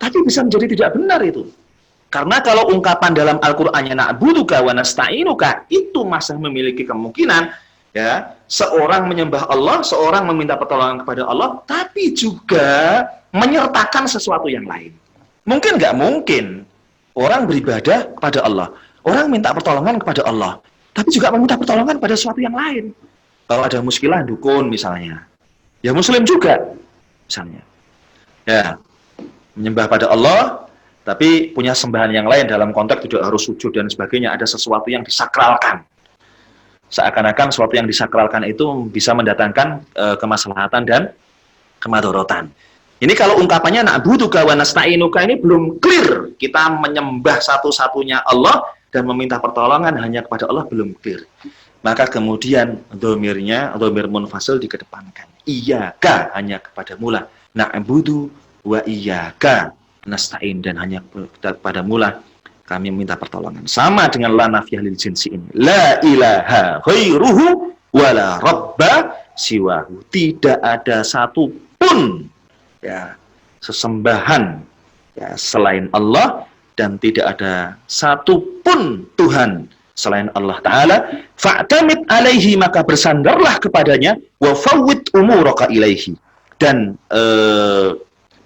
Tapi bisa menjadi tidak benar itu. Karena kalau ungkapan dalam Al-Qur'annya na'buduka wa nasta'inuka, itu masih memiliki kemungkinan ya, seorang menyembah Allah, seorang meminta pertolongan kepada Allah, tapi juga menyertakan sesuatu yang lain. Mungkin nggak mungkin orang beribadah kepada Allah, orang minta pertolongan kepada Allah, tapi juga meminta pertolongan pada sesuatu yang lain. Kalau ada muskilah dukun misalnya, ya muslim juga misalnya, ya menyembah pada Allah, tapi punya sembahan yang lain dalam konteks tidak harus sujud dan sebagainya, ada sesuatu yang disakralkan. Seakan-akan sesuatu yang disakralkan itu bisa mendatangkan kemaslahatan dan kemadharatan. Ini kalau ungkapannya na'buduka wa nasta'inuka ini belum clear. Kita menyembah satu-satunya Allah dan meminta pertolongan hanya kepada Allah belum clear. Maka kemudian dhamirnya, dhamir munfasil dikedepankan. Iyyaka, hanya kepadamu lah. Na'budu wa iyyaka nasta'in, dan hanya kepadamu lah kami minta pertolongan. Sama dengan la nafiyah lil jinsi ini. La ilaha khairuhu wa la rabba siwahu. Tidak ada satu pun ya sesembahan ya selain Allah, dan tidak ada satu pun Tuhan selain Allah Ta'ala. Fa'tamid alaihi, maka bersandarlah kepadanya. Wa fawwid umuraka ilaihi, dan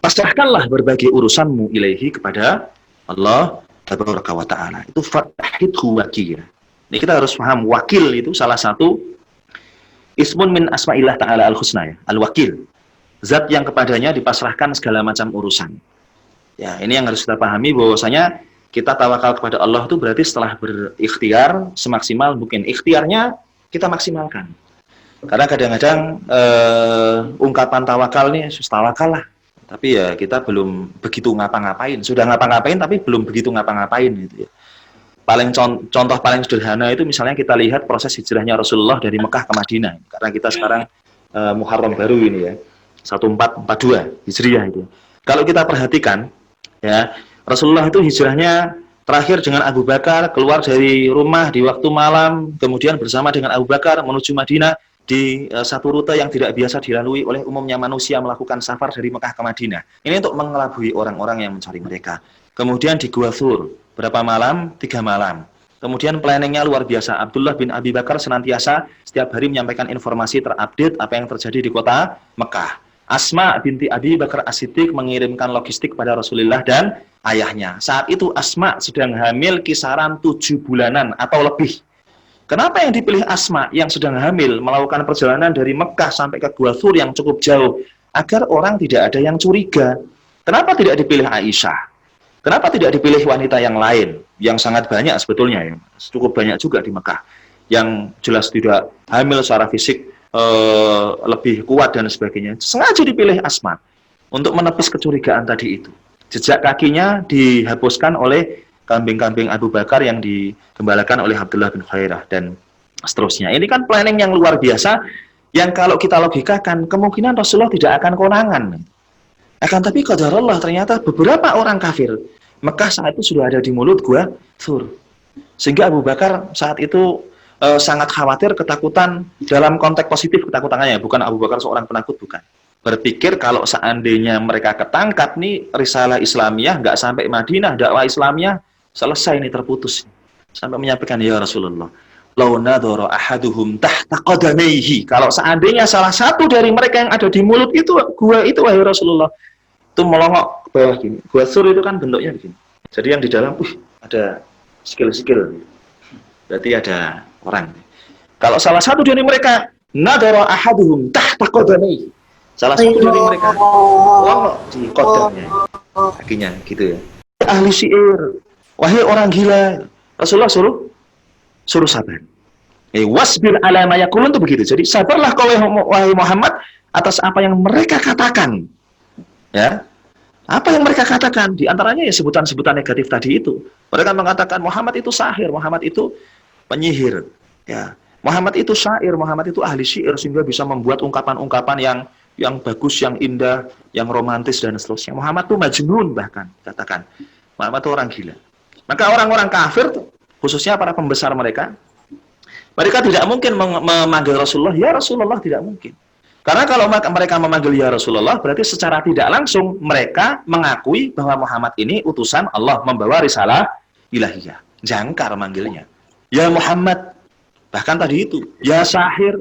pasrahkanlah berbagai urusanmu ilaihi, kepada Allah Tabaraka wa Ta'ala. Itu fatahidhu wakil. Ini kita harus paham, wakil itu salah satu ismun min asma'illah Ta'ala al-husna, ya, al-wakil, zat yang kepadanya dipasrahkan segala macam urusan. Ya, ini yang harus kita pahami, bahwasanya kita tawakal kepada Allah itu berarti setelah berikhtiar semaksimal mungkin. Ikhtiarnya kita maksimalkan. Karena kadang-kadang ungkapan tawakal nih, tawakal lah, tapi ya kita belum begitu ngapa-ngapain. Sudah ngapa-ngapain tapi belum begitu ngapa-ngapain gitu ya. Paling contoh paling sederhana itu misalnya kita lihat proses hijrahnya Rasulullah dari Mekah ke Madinah. Karena kita sekarang Muharram baru ini ya, 1442 Hijriah itu. Kalau kita perhatikan ya, Rasulullah itu hijrahnya terakhir dengan Abu Bakar, keluar dari rumah di waktu malam, kemudian bersama dengan Abu Bakar menuju Madinah di satu rute yang tidak biasa dilalui oleh umumnya manusia melakukan safar dari Mekah ke Madinah. Ini untuk mengelabui orang-orang yang mencari mereka. Kemudian di Gua Thur, berapa malam? 3 malam. Kemudian planningnya luar biasa. Abdullah bin Abi Bakar senantiasa setiap hari menyampaikan informasi terupdate apa yang terjadi di kota Mekah. Asma binti Abi Bakar As-Siddiq mengirimkan logistik pada Rasulullah dan ayahnya. Saat itu Asma sedang hamil kisaran 7 bulanan atau lebih. Kenapa yang dipilih Asma yang sedang hamil melakukan perjalanan dari Mekah sampai ke Gua Thur yang cukup jauh, agar orang tidak ada yang curiga? Kenapa tidak dipilih Aisyah? Kenapa tidak dipilih wanita yang lain yang sangat banyak sebetulnya, ya? Cukup banyak juga di Mekah yang jelas tidak hamil secara fisik lebih kuat dan sebagainya. Sengaja dipilih Asma untuk menepis kecurigaan tadi itu. Jejak kakinya dihapuskan oleh kambing-kambing Abu Bakar yang digembalakan oleh Abdullah bin Khairah dan seterusnya. Ini kan planning yang luar biasa, yang kalau kita logikakan kemungkinan Rasulullah tidak akan konangan. Akan tapi qadarullah, ternyata beberapa orang kafir Mekah saat itu sudah ada di mulut Gua Thur. Sehingga Abu Bakar saat itu sangat khawatir, ketakutan dalam konteks positif ketakutannya, bukan Abu Bakar seorang penakut, bukan. Berpikir kalau seandainya mereka ketangkap nih, risalah Islamiyah nggak sampai Madinah, dakwah Islamiyah selesai nih, terputus. Sampai menyampaikan, ya Rasulullah, lau nadhara ahaduhum tahta qadamaihi, kalau seandainya salah satu dari mereka yang ada di mulut itu gua itu, wahai Rasulullah, itu melongok ke bawah gini. Gua Thur itu kan bentuknya begini. Jadi yang di dalam ada skill-skill. Berarti ada orang. Kalau salah satu dari mereka nadhara ahaduhum tahta qadamaihi, salah satu dari mereka melongok di kodamnya, kakinya gitu ya. Ahli syair, wahai orang gila, Rasulullah suruh sabar. Wasbir ala ma yaqulun, itu begitu. Jadi sabarlah kau wahai Muhammad atas apa yang mereka katakan. Ya, apa yang mereka katakan? Di antaranya ya sebutan-sebutan negatif tadi itu. Mereka mengatakan Muhammad itu sahir, Muhammad itu penyihir. Ya, Muhammad itu syair, Muhammad itu ahli syair sehingga bisa membuat ungkapan-ungkapan yang bagus, yang indah, yang romantis dan seterusnya. Muhammad itu majnun bahkan katakan. Muhammad itu orang gila. Maka orang-orang kafir, khususnya para pembesar mereka tidak mungkin memanggil Rasulullah, ya Rasulullah, tidak mungkin. Karena kalau mereka memanggil ya Rasulullah, berarti secara tidak langsung mereka mengakui bahwa Muhammad ini utusan Allah membawa risalah ilahiyah. Jangkar manggilnya. Ya Muhammad, bahkan tadi itu, ya sahir,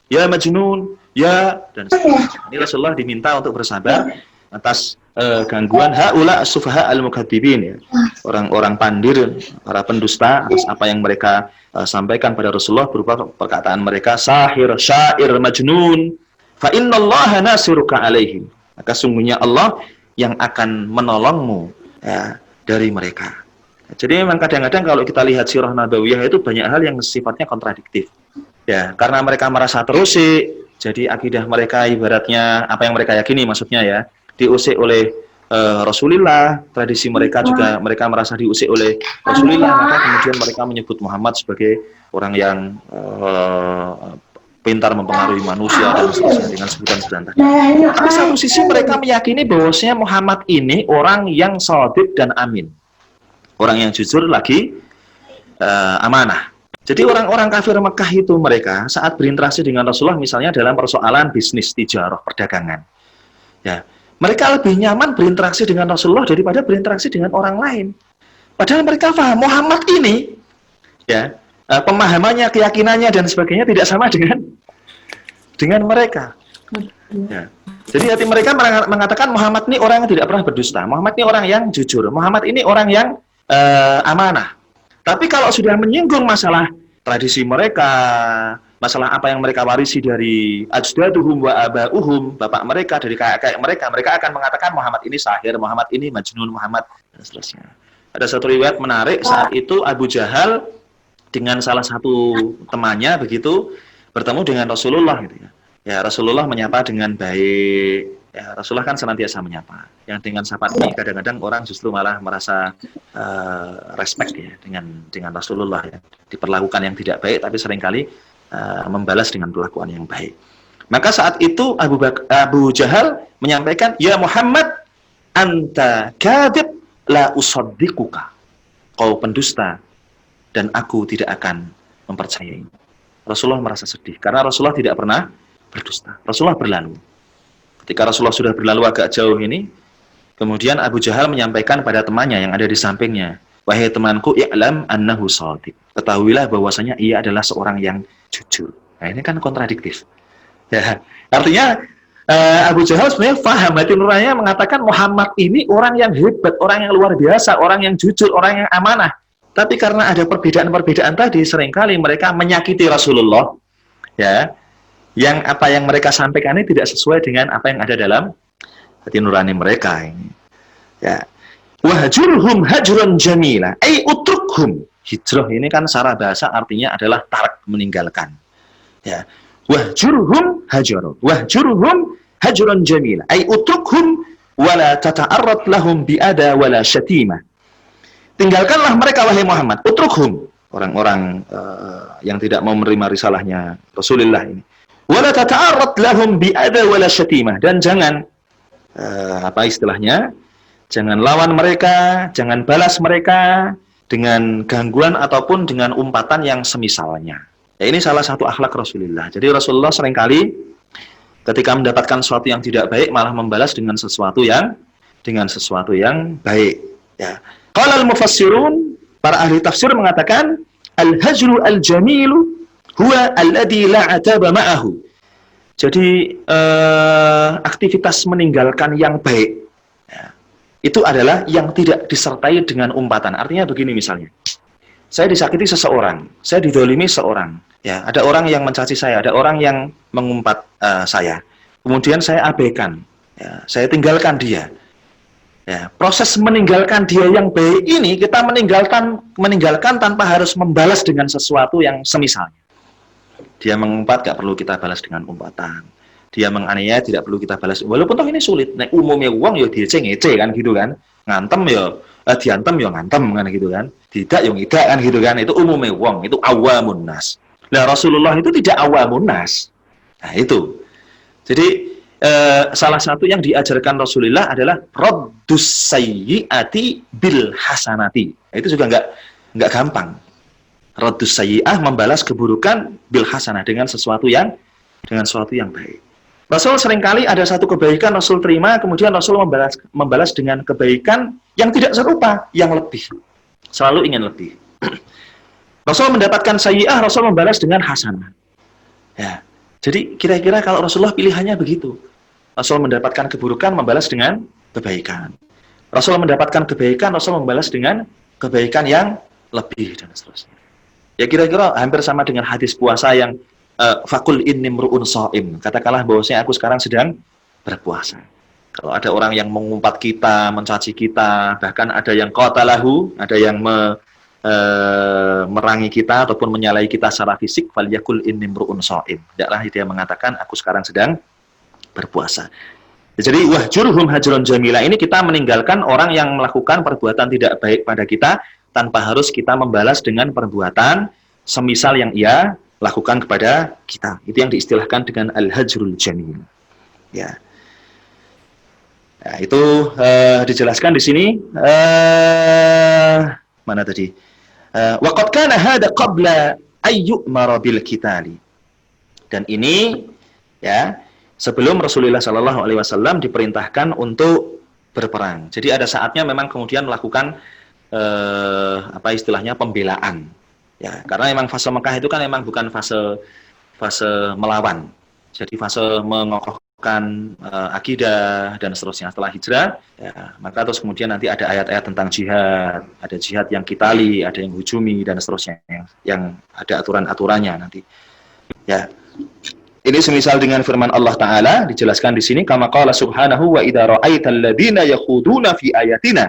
ya majnun, ya, dan seterusnya. Ini Rasulullah diminta untuk bersabar atas gangguan haula as-sufaha al-mukadzibin, ya. Orang-orang pandir, para pendusta atas apa yang mereka sampaikan pada Rasulullah berupa perkataan mereka sahir, syair, majnun. Fa innallaha nasiruka alaihim. Maka sungguhnya Allah yang akan menolongmu, ya, dari mereka. Jadi memang kadang-kadang kalau kita lihat sirah nabawiyah itu banyak hal yang sifatnya kontradiktif. Ya, karena mereka merasa terusik, jadi akidah mereka ibaratnya apa yang mereka yakini maksudnya ya, diusik oleh Rasulullah, tradisi mereka juga mereka merasa diusik oleh Rasulullah, maka kemudian mereka menyebut Muhammad sebagai orang yang pintar mempengaruhi manusia dan seterusnya dengan sebutan-sebutan tadi. Tapi satu sisi mereka meyakini bahwasanya Muhammad ini orang yang shadiq dan amin. Orang yang jujur lagi amanah. Jadi orang-orang kafir Mekah itu mereka saat berinteraksi dengan Rasulullah misalnya dalam persoalan bisnis, tijarah, perdagangan. Ya, mereka lebih nyaman berinteraksi dengan Rasulullah daripada berinteraksi dengan orang lain. Padahal mereka paham Muhammad ini, ya, pemahamannya, keyakinannya dan sebagainya tidak sama dengan mereka. Ya. Jadi hati mereka mengatakan Muhammad ini orang yang tidak pernah berdusta, Muhammad ini orang yang jujur, Muhammad ini orang yang amanah. Tapi kalau sudah menyinggung masalah tradisi mereka, masalah apa yang mereka warisi dari ajdaduhum wa aba'uhum, bapak mereka, dari kakek mereka, mereka akan mengatakan Muhammad ini sahir, Muhammad ini majnun, Muhammad dan seterusnya. Ada satu riwayat menarik, saat itu Abu Jahal dengan salah satu temannya begitu bertemu dengan Rasulullah gitu ya. Ya, Rasulullah menyapa dengan baik. Ya, Rasulullah kan senantiasa menyapa. Yang dengan sapa ini kadang-kadang orang justru malah merasa respect ya dengan Rasulullah ya. Diperlakukan yang tidak baik tapi seringkali membalas dengan perlakuan yang baik. Maka saat itu Abu Jahal menyampaikan, "Ya Muhammad, anta kadhib la usaddiquka." Kau pendusta dan aku tidak akan mempercayai. Rasulullah merasa sedih karena Rasulullah tidak pernah berdusta. Rasulullah berlalu. Ketika Rasulullah sudah berlalu agak jauh ini, kemudian Abu Jahal menyampaikan pada temannya yang ada di sampingnya, "Wahai temanku, i'lam annahu shadiq." Ketahuilah bahwasanya ia adalah seorang yang jujur. Nah, ini kan kontradiktif. Ya, artinya Abu Jahal sebenarnya paham, hati nuraninya mengatakan Muhammad ini orang yang hebat, orang yang luar biasa, orang yang jujur, orang yang amanah. Tapi karena ada perbedaan-perbedaan tadi, seringkali mereka menyakiti Rasulullah, ya, yang apa yang mereka sampaikan ini tidak sesuai dengan apa yang ada dalam hati nurani mereka ini. Ya. Wahjurhum hajran jamila, ai utrukhum. Hijrah ini kan secara bahasa artinya adalah tarak, meninggalkan. Ya. Wahjurhum hajran jamila, ai utrukhum wala tata'arrad lahum bi'ada wala syatimah. Tinggalkanlah mereka wahai Muhammad, utrukhum, orang-orang yang tidak mau menerima risalahnya Rasulullah ini. Wala tata'arrad lahum bi'ada wala syatimah, dan jangan apa istilahnya? Jangan lawan mereka, jangan balas mereka dengan gangguan ataupun dengan umpatan yang semisalnya. Ya, ini salah satu akhlak Rasulullah. Jadi Rasulullah seringkali ketika mendapatkan sesuatu yang tidak baik malah membalas dengan sesuatu yang baik. Ya. Qala al-mufassirun, para ahli tafsir mengatakan al-hajru al-jamilu huwa alladhi la ataba ma'ahu. Jadi aktivitas meninggalkan yang baik, ya, itu adalah yang tidak disertai dengan umpatan. Artinya begini misalnya, saya disakiti seseorang, saya didolimi seorang, ya, ada orang yang mencaci saya, ada orang yang mengumpat saya, kemudian saya abaikan, ya, saya tinggalkan dia. Ya, proses meninggalkan dia yang baik ini kita meninggalkan tanpa harus membalas dengan sesuatu yang semisalnya. Dia mengumpat, gak perlu kita balas dengan umpatan. dia menganiaya tidak perlu kita balas. Walaupun toh ini sulit. Nek umumnya uang ya ngece kan gitu kan. Ngantem ya diantem ya ngantem kan gitu kan. Tidak ya tidak kan gitu kan. Itu umumnya uang, itu awamun nas. Nah, Rasulullah itu tidak awamun nas. Nah, itu. Jadi salah satu yang diajarkan Rasulullah adalah raddus sayyiati bil hasanati. Itu juga enggak gampang. Raddus sayyi'ah, membalas keburukan bil hasanah dengan sesuatu yang baik. Rasul seringkali ada satu kebaikan Rasul terima, kemudian Rasul membalas dengan kebaikan yang tidak serupa, yang lebih. Selalu ingin lebih. Rasul mendapatkan sayyi'ah, Rasul membalas dengan hasanah. Ya. Jadi kira-kira kalau Rasulullah pilihannya begitu. Rasul mendapatkan keburukan, membalas dengan kebaikan. Rasul mendapatkan kebaikan, Rasul membalas dengan kebaikan yang lebih, dan seterusnya. Ya kira-kira hampir sama dengan hadis puasa yang fakul inni mru'un shaim. Katakanlah bahwasanya aku sekarang sedang berpuasa. Kalau ada orang yang mengumpat kita, mencaci kita, bahkan ada yang qatalahu, ada yang merangi kita ataupun menyalahi kita secara fisik, falyakul inni mru'un shaim. Tidaklah dia mengatakan aku sekarang sedang berpuasa. Jadi wahjurhum hajron jamila, ini kita meninggalkan orang yang melakukan perbuatan tidak baik pada kita tanpa harus kita membalas dengan perbuatan semisal yang ia lakukan kepada kita. Itu yang diistilahkan dengan al-hajrul jamil. Ya. Nah, itu dijelaskan di sini. Mana tadi? Wa qad kana hada qabla ayyumara bil qitali. Dan ini ya, sebelum Rasulullah sallallahu alaihi wasallam diperintahkan untuk berperang. Jadi ada saatnya memang kemudian melakukan apa istilahnya pembelaan. Ya, karena memang fase Mekah itu kan memang bukan fase melawan. Jadi fase mengokohkan akidah dan seterusnya. Setelah hijrah, ya, maka terus kemudian nanti ada ayat-ayat tentang jihad, ada jihad yang qitali, ada yang hujumi dan seterusnya, yang ada aturan-aturannya nanti. Ya. Ini semisal dengan firman Allah Ta'ala dijelaskan di sini, kama qala subhanahu wa idza ra'aital ladzina yakhuduna fi ayatina,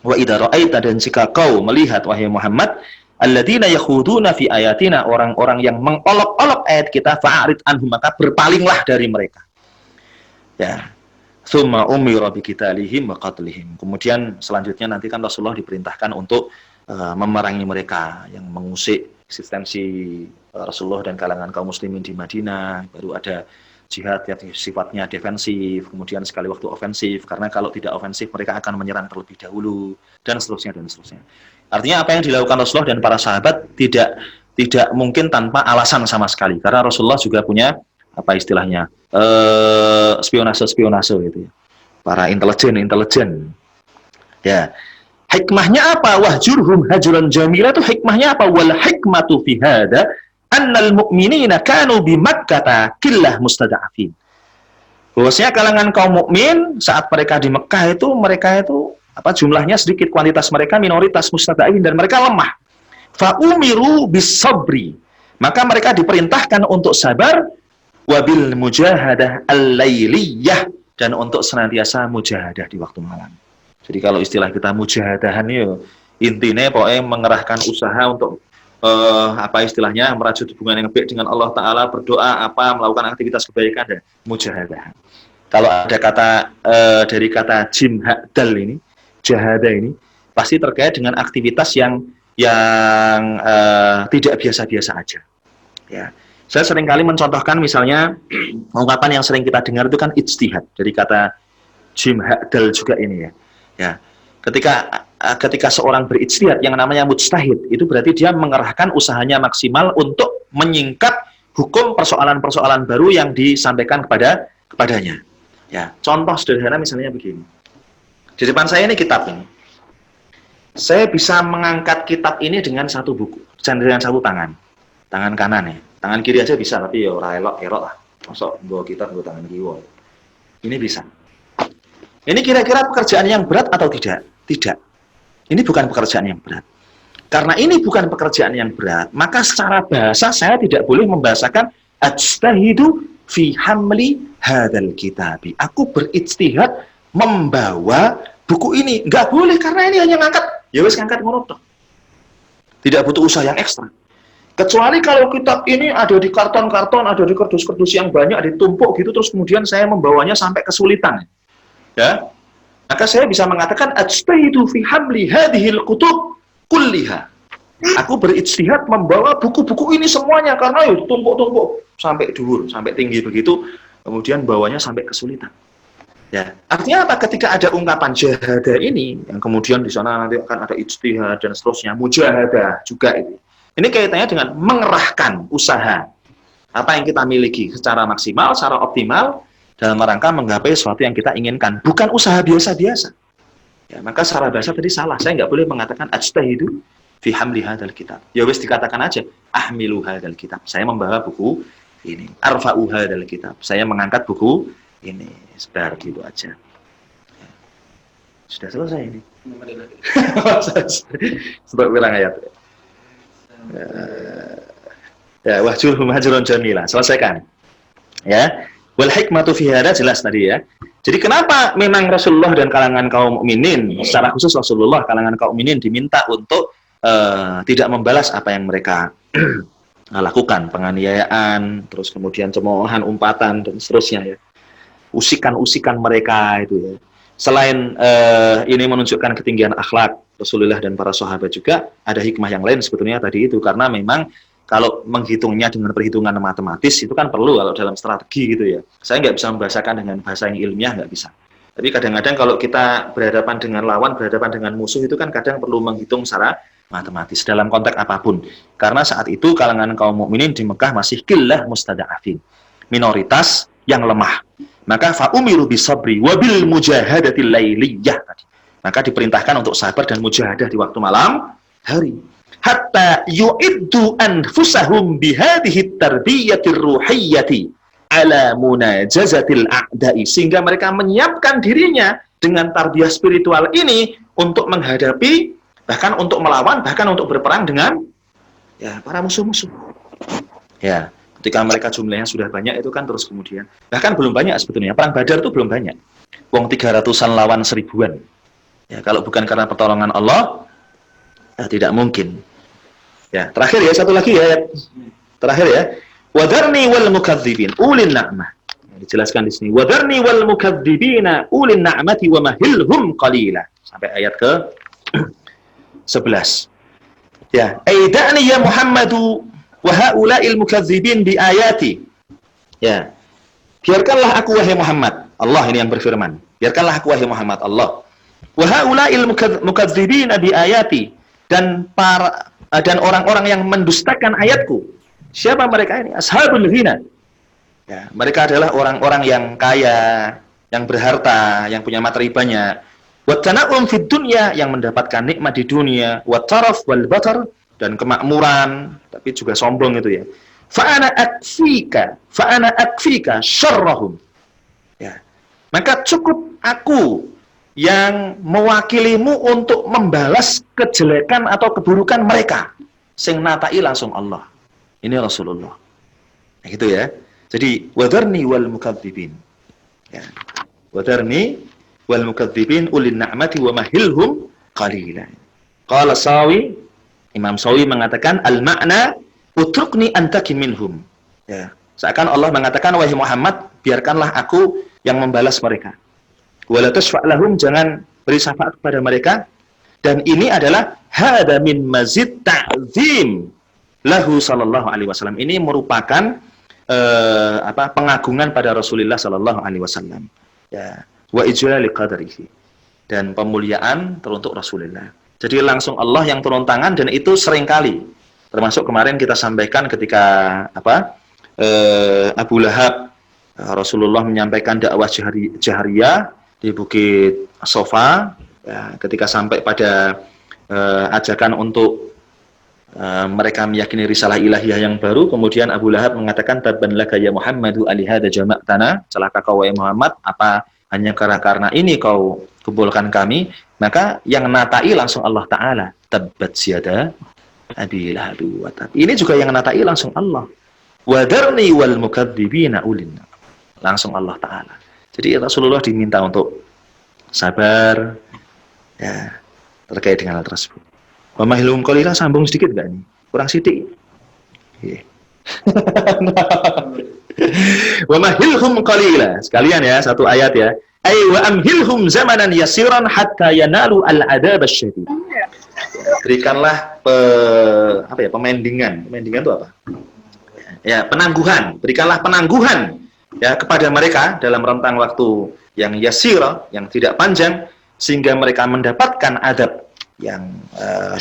wa idza ra'aita, dan jika kau melihat wahai Muhammad alladzina yakhuduna fi ayatina, orang-orang yang mengolok-olok ayat kita, fa'arid anhum, maka berpalinglah dari mereka. Ya. Tsumma umira biqitalihim wa qatlihim. Kemudian selanjutnya nanti kan Rasulullah diperintahkan untuk memerangi mereka yang mengusik eksistensi Rasulullah dan kalangan kaum muslimin di Madinah. Baru ada jihad yang sifatnya defensif, kemudian sekali waktu ofensif, karena kalau tidak ofensif mereka akan menyerang terlebih dahulu, dan seterusnya dan seterusnya. Artinya apa yang dilakukan Rasulullah dan para sahabat tidak mungkin tanpa alasan sama sekali, karena Rasulullah juga punya apa istilahnya spionase gitu ya, para intelijen ya. Hikmahnya apa? Wahjurhum hajran jamila, itu hikmahnya apa? Wal hikmatu fi hada annal mu'minina kanu bi Makkah killah mustada'afin. Bahwasanya kalangan kaum mukmin saat mereka di Mekah itu, mereka itu apa jumlahnya sedikit, kuantitas mereka minoritas, mustada'afin, dan mereka lemah. Fa umiru bis sabri, maka mereka diperintahkan untuk sabar, wabil mujahadah al-lailiyah, dan untuk senantiasa mujahadah di waktu malam. Jadi kalau istilah kita mujahadahan ya intinya pokoknya mengerahkan usaha untuk apa istilahnya merajut hubungan yang baik dengan Allah Ta'ala, berdoa, apa, melakukan aktivitas kebaikan, dan mujahadah. Kalau ada kata dari kata jimhadal ini, jahada ini, pasti terkait dengan aktivitas yang tidak biasa-biasa aja. Ya. Saya seringkali mencontohkan misalnya ungkapan yang sering kita dengar itu kan ijtihad. Jadi kata jimhadal juga ini ya. Ya, ketika seorang berijtihad, yang namanya mujtahid, itu berarti dia mengerahkan usahanya maksimal untuk menyingkap hukum persoalan-persoalan baru yang disampaikan kepadanya. Ya, contoh sederhana misalnya begini. Di depan saya ini kitab ini. Saya bisa mengangkat kitab ini dengan satu buku, dengan satu tangan kanan ya. Tangan kiri aja bisa, tapi ya ora elok lah. Masuk bawa kitab bawa tangan kiri. Ini bisa. Ini kira-kira pekerjaan yang berat atau tidak? Tidak. Ini bukan pekerjaan yang berat. Karena ini bukan pekerjaan yang berat, maka secara bahasa saya tidak boleh membahasakan ajtahidu fi hamli hadzal kitabi. Aku berijtihad membawa buku ini. Enggak boleh, karena ini hanya ngangkat. Ya wis ngangkat ngono tok. Tidak butuh usaha yang ekstra. Kecuali kalau kitab ini ada di karton-karton, ada di kardus-kardus yang banyak, ditumpuk gitu, terus kemudian saya membawanya sampai kesulitan. Ya, maka saya bisa mengatakan ajtahidu fi hamli hadhil kutub kulliha. Aku berijtihad membawa buku-buku ini semuanya karena ya tumpuk-tumpuk sampai dhuwur, sampai tinggi begitu, kemudian bawanya sampai kesulitan. Ya, artinya apa? Ketika ada ungkapan jahadah ini, yang kemudian di sana nanti akan ada ijtihad dan seterusnya, mujahadah juga itu. Ini kaitannya dengan mengerahkan usaha apa yang kita miliki secara maksimal, secara optimal dalam rangka menggapai sesuatu yang kita inginkan, bukan usaha biasa-biasa. Ya, maka secara bahasa tadi salah. Saya nggak boleh mengatakan ajtahidu fi hamli hadzal kitab. Ya wis dikatakan aja ahmilu hadzal kitab. Saya membawa buku ini. Arfa'u hadzal kitab. Saya mengangkat buku ini. Sebentar gitu aja. Ya. Sudah selesai ini. Sebab bilang ayat. Ya, wahjurhum hajran jamila. Selesaikan. Ya. Wal hikmatu fi hada jelas tadi ya. Jadi kenapa memang Rasulullah dan kalangan kaum mukminin, secara khusus Rasulullah kalangan kaum mukminin diminta untuk tidak membalas apa yang mereka lakukan, penganiayaan, terus kemudian cemoohan, umpatan dan seterusnya ya. Usikan-usikan mereka itu ya. Selain ini menunjukkan ketinggian akhlak Rasulullah dan para sahabat, juga ada hikmah yang lain sebetulnya tadi itu, karena memang kalau menghitungnya dengan perhitungan matematis itu kan perlu kalau dalam strategi gitu ya. Saya nggak bisa membahasakan dengan bahasa yang ilmiah, nggak bisa. Tapi kadang-kadang kalau kita berhadapan dengan lawan, berhadapan dengan musuh itu kan kadang perlu menghitung secara matematis dalam konteks apapun. Karena saat itu kalangan kaum mukminin di Mekah masih qillah mustada'afin, minoritas yang lemah. Maka fa'umiru bisabri wabil mujahadatil lailiyah tadi. Maka diperintahkan untuk sabar dan mujahadah di waktu malam hari. Hatta yu'iddu anfusahum bihadhihi tarbiyatir ruhiyyati ala munajazatil a'da'i, sehingga mereka menyiapkan dirinya dengan tarbiyah spiritual ini untuk menghadapi, bahkan untuk melawan, bahkan untuk berperang dengan ya para musuh-musuh. Ya, ketika mereka jumlahnya sudah banyak itu kan terus kemudian, bahkan belum banyak sebetulnya, perang Badar itu belum banyak. Wong 300-an lawan 1000-an. Ya, kalau bukan karena pertolongan Allah, ya, tidak mungkin. Ya, terakhir ya, satu lagi ya. Terakhir ya. Wadarni wal mukadzibin ulin na'mah. Dijelaskan di sini. Wadarni wal mukadzibina ulin na'mati wa mahilhum qalila. Sampai ayat ke 11. Ya, aidani ya Muhammadu wa haula'il mukadzibin bi ayati. Ya. Biarkanlah aku wahai Muhammad. Allah ini yang berfirman. Biarkanlah aku wahai Muhammad, Allah. Wa haula'il mukadzibina bi ayati, dan orang-orang yang mendustakan ayatku. Siapa mereka ini? Ashabul ghina. Ya, mereka adalah orang-orang yang kaya, yang berharta, yang punya materi banyak. Wa tana'um fid dunya, yang mendapatkan nikmat di dunia. Wa taraf wal batar, dan kemakmuran, tapi juga sombong itu ya. Fa ana akfika syarrahum. Ya. Maka cukup aku yang mewakilimu untuk membalas kejelekan atau keburukan mereka. Sing natai langsung Allah. Ini Rasulullah. Nah, gitu ya. Jadi wadarni wal mukadzibin. Ya. Wadarni wal mukadzibin ulin na'mati wa mahilhum qalila. Qala Sawi, Imam Sawi mengatakan al-ma'na utrukni antaki minhum. Ya. Seakan Allah mengatakan, wahai Muhammad, biarkanlah aku yang membalas mereka. Wala tasfa' lahum, jangan beri syafaat kepada mereka. Dan ini adalah hada min mazid ta'zim lahu sallallahu alaihi wasallam. Ini merupakan pengagungan pada Rasulullah sallallahu alaihi wasallam. Ya, wa ijlali qadrihi, dan pemuliaan teruntuk Rasulullah. Jadi langsung Allah yang turun tangan, dan itu seringkali. Termasuk kemarin kita sampaikan ketika Abu Lahab, Rasulullah menyampaikan dakwah jahriyah di Bukit Sofa, ya, ketika sampai pada ajakan untuk mereka meyakini risalah ilahiyah yang baru, kemudian Abu Lahab mengatakan, tabban laka ya Muhammadu alihada jama'tana, celaka kau wahai Muhammad, apa hanya karena ini kau kumpulkan kami? Maka yang natai langsung Allah Ta'ala, tabbat syada abi lahab wa tab. Ini juga yang natai langsung Allah. Wadarni wal mukadzibina ulin, langsung Allah Ta'ala. Jadi Rasulullah diminta untuk sabar ya terkait dengan hal tersebut. Wa mahilum qalila, sambung sedikit enggak ini? Kurang sedikit. Iya. Wa mahilhum qalila. Sekalian ya, satu ayat ya. Ay wa amhilhum zamanan yasiran hatta yanalu al-adab asyadid. Berikanlah pemendingan. Pemendingan itu apa? Ya, penangguhan. Berikanlah penangguhan ya kepada mereka dalam rentang waktu yang yasira, yang tidak panjang, sehingga mereka mendapatkan adab yang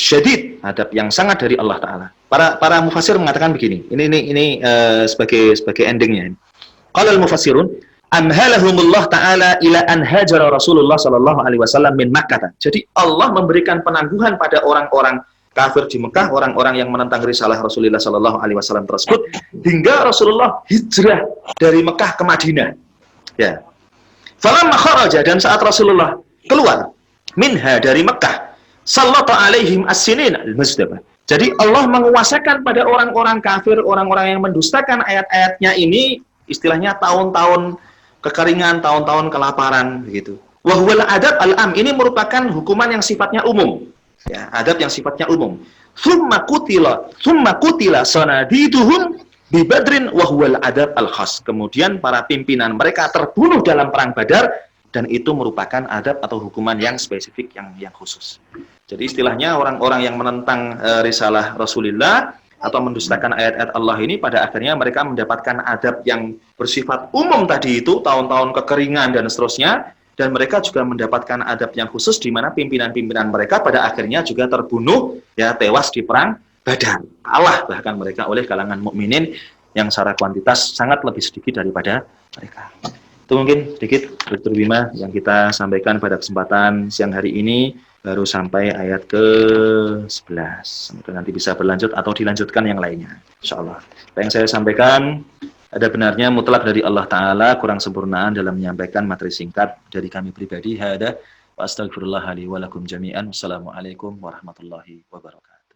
syadid, adab yang sangat dari Allah Taala. Para mufassir mengatakan begini. Ini sebagai endingnya. Qala al-mufassirun amhalahumullah taala ila an hajara Rasulullah sallallahu alaihi wasallam min Makkah. Jadi Allah memberikan penangguhan pada orang-orang kafir di Mekah, orang-orang yang menentang risalah Rasulullah sallallahu alaihi wasallam tersebut hingga Rasulullah hijrah dari Mekah ke Madinah. Ya. Falamma kharaja, dan saat Rasulullah keluar minha dari Mekah, sallata alaihim as-sinin al-muzdabah. Jadi Allah menguasakan pada orang-orang kafir, orang-orang yang mendustakan ayat-ayatnya ini, istilahnya tahun-tahun kekeringan, tahun-tahun kelaparan begitu. Wa huwal adab al-am, ini merupakan hukuman yang sifatnya umum. Ya, adab yang sifatnya umum. Tsumma qutila sanadiduhum bi Badrin wa huwal adab al-khas. Kemudian para pimpinan mereka terbunuh dalam perang Badar, dan itu merupakan adab atau hukuman yang spesifik, yang khusus. Jadi istilahnya orang-orang yang menentang risalah Rasulullah atau mendustakan ayat-ayat Allah ini, pada akhirnya mereka mendapatkan adab yang bersifat umum tadi itu, tahun-tahun kekeringan dan seterusnya, dan mereka juga mendapatkan adab yang khusus di mana pimpinan-pimpinan mereka pada akhirnya juga terbunuh, ya, tewas di perang Badar. Kalah bahkan mereka oleh kalangan mukminin yang secara kuantitas sangat lebih sedikit daripada mereka. Itu mungkin sedikit Dr. Bima yang kita sampaikan pada kesempatan siang hari ini, baru sampai ayat ke-11. Semoga nanti bisa berlanjut atau dilanjutkan yang lainnya, insyaallah. Apa yang saya sampaikan ada benarnya mutlak dari Allah Ta'ala, kurang sempurnaan dalam menyampaikan materi singkat dari kami pribadi. Hada wa astaghfirullah li wa lakum jami'an. Wassalamualaikum warahmatullahi wabarakatuh.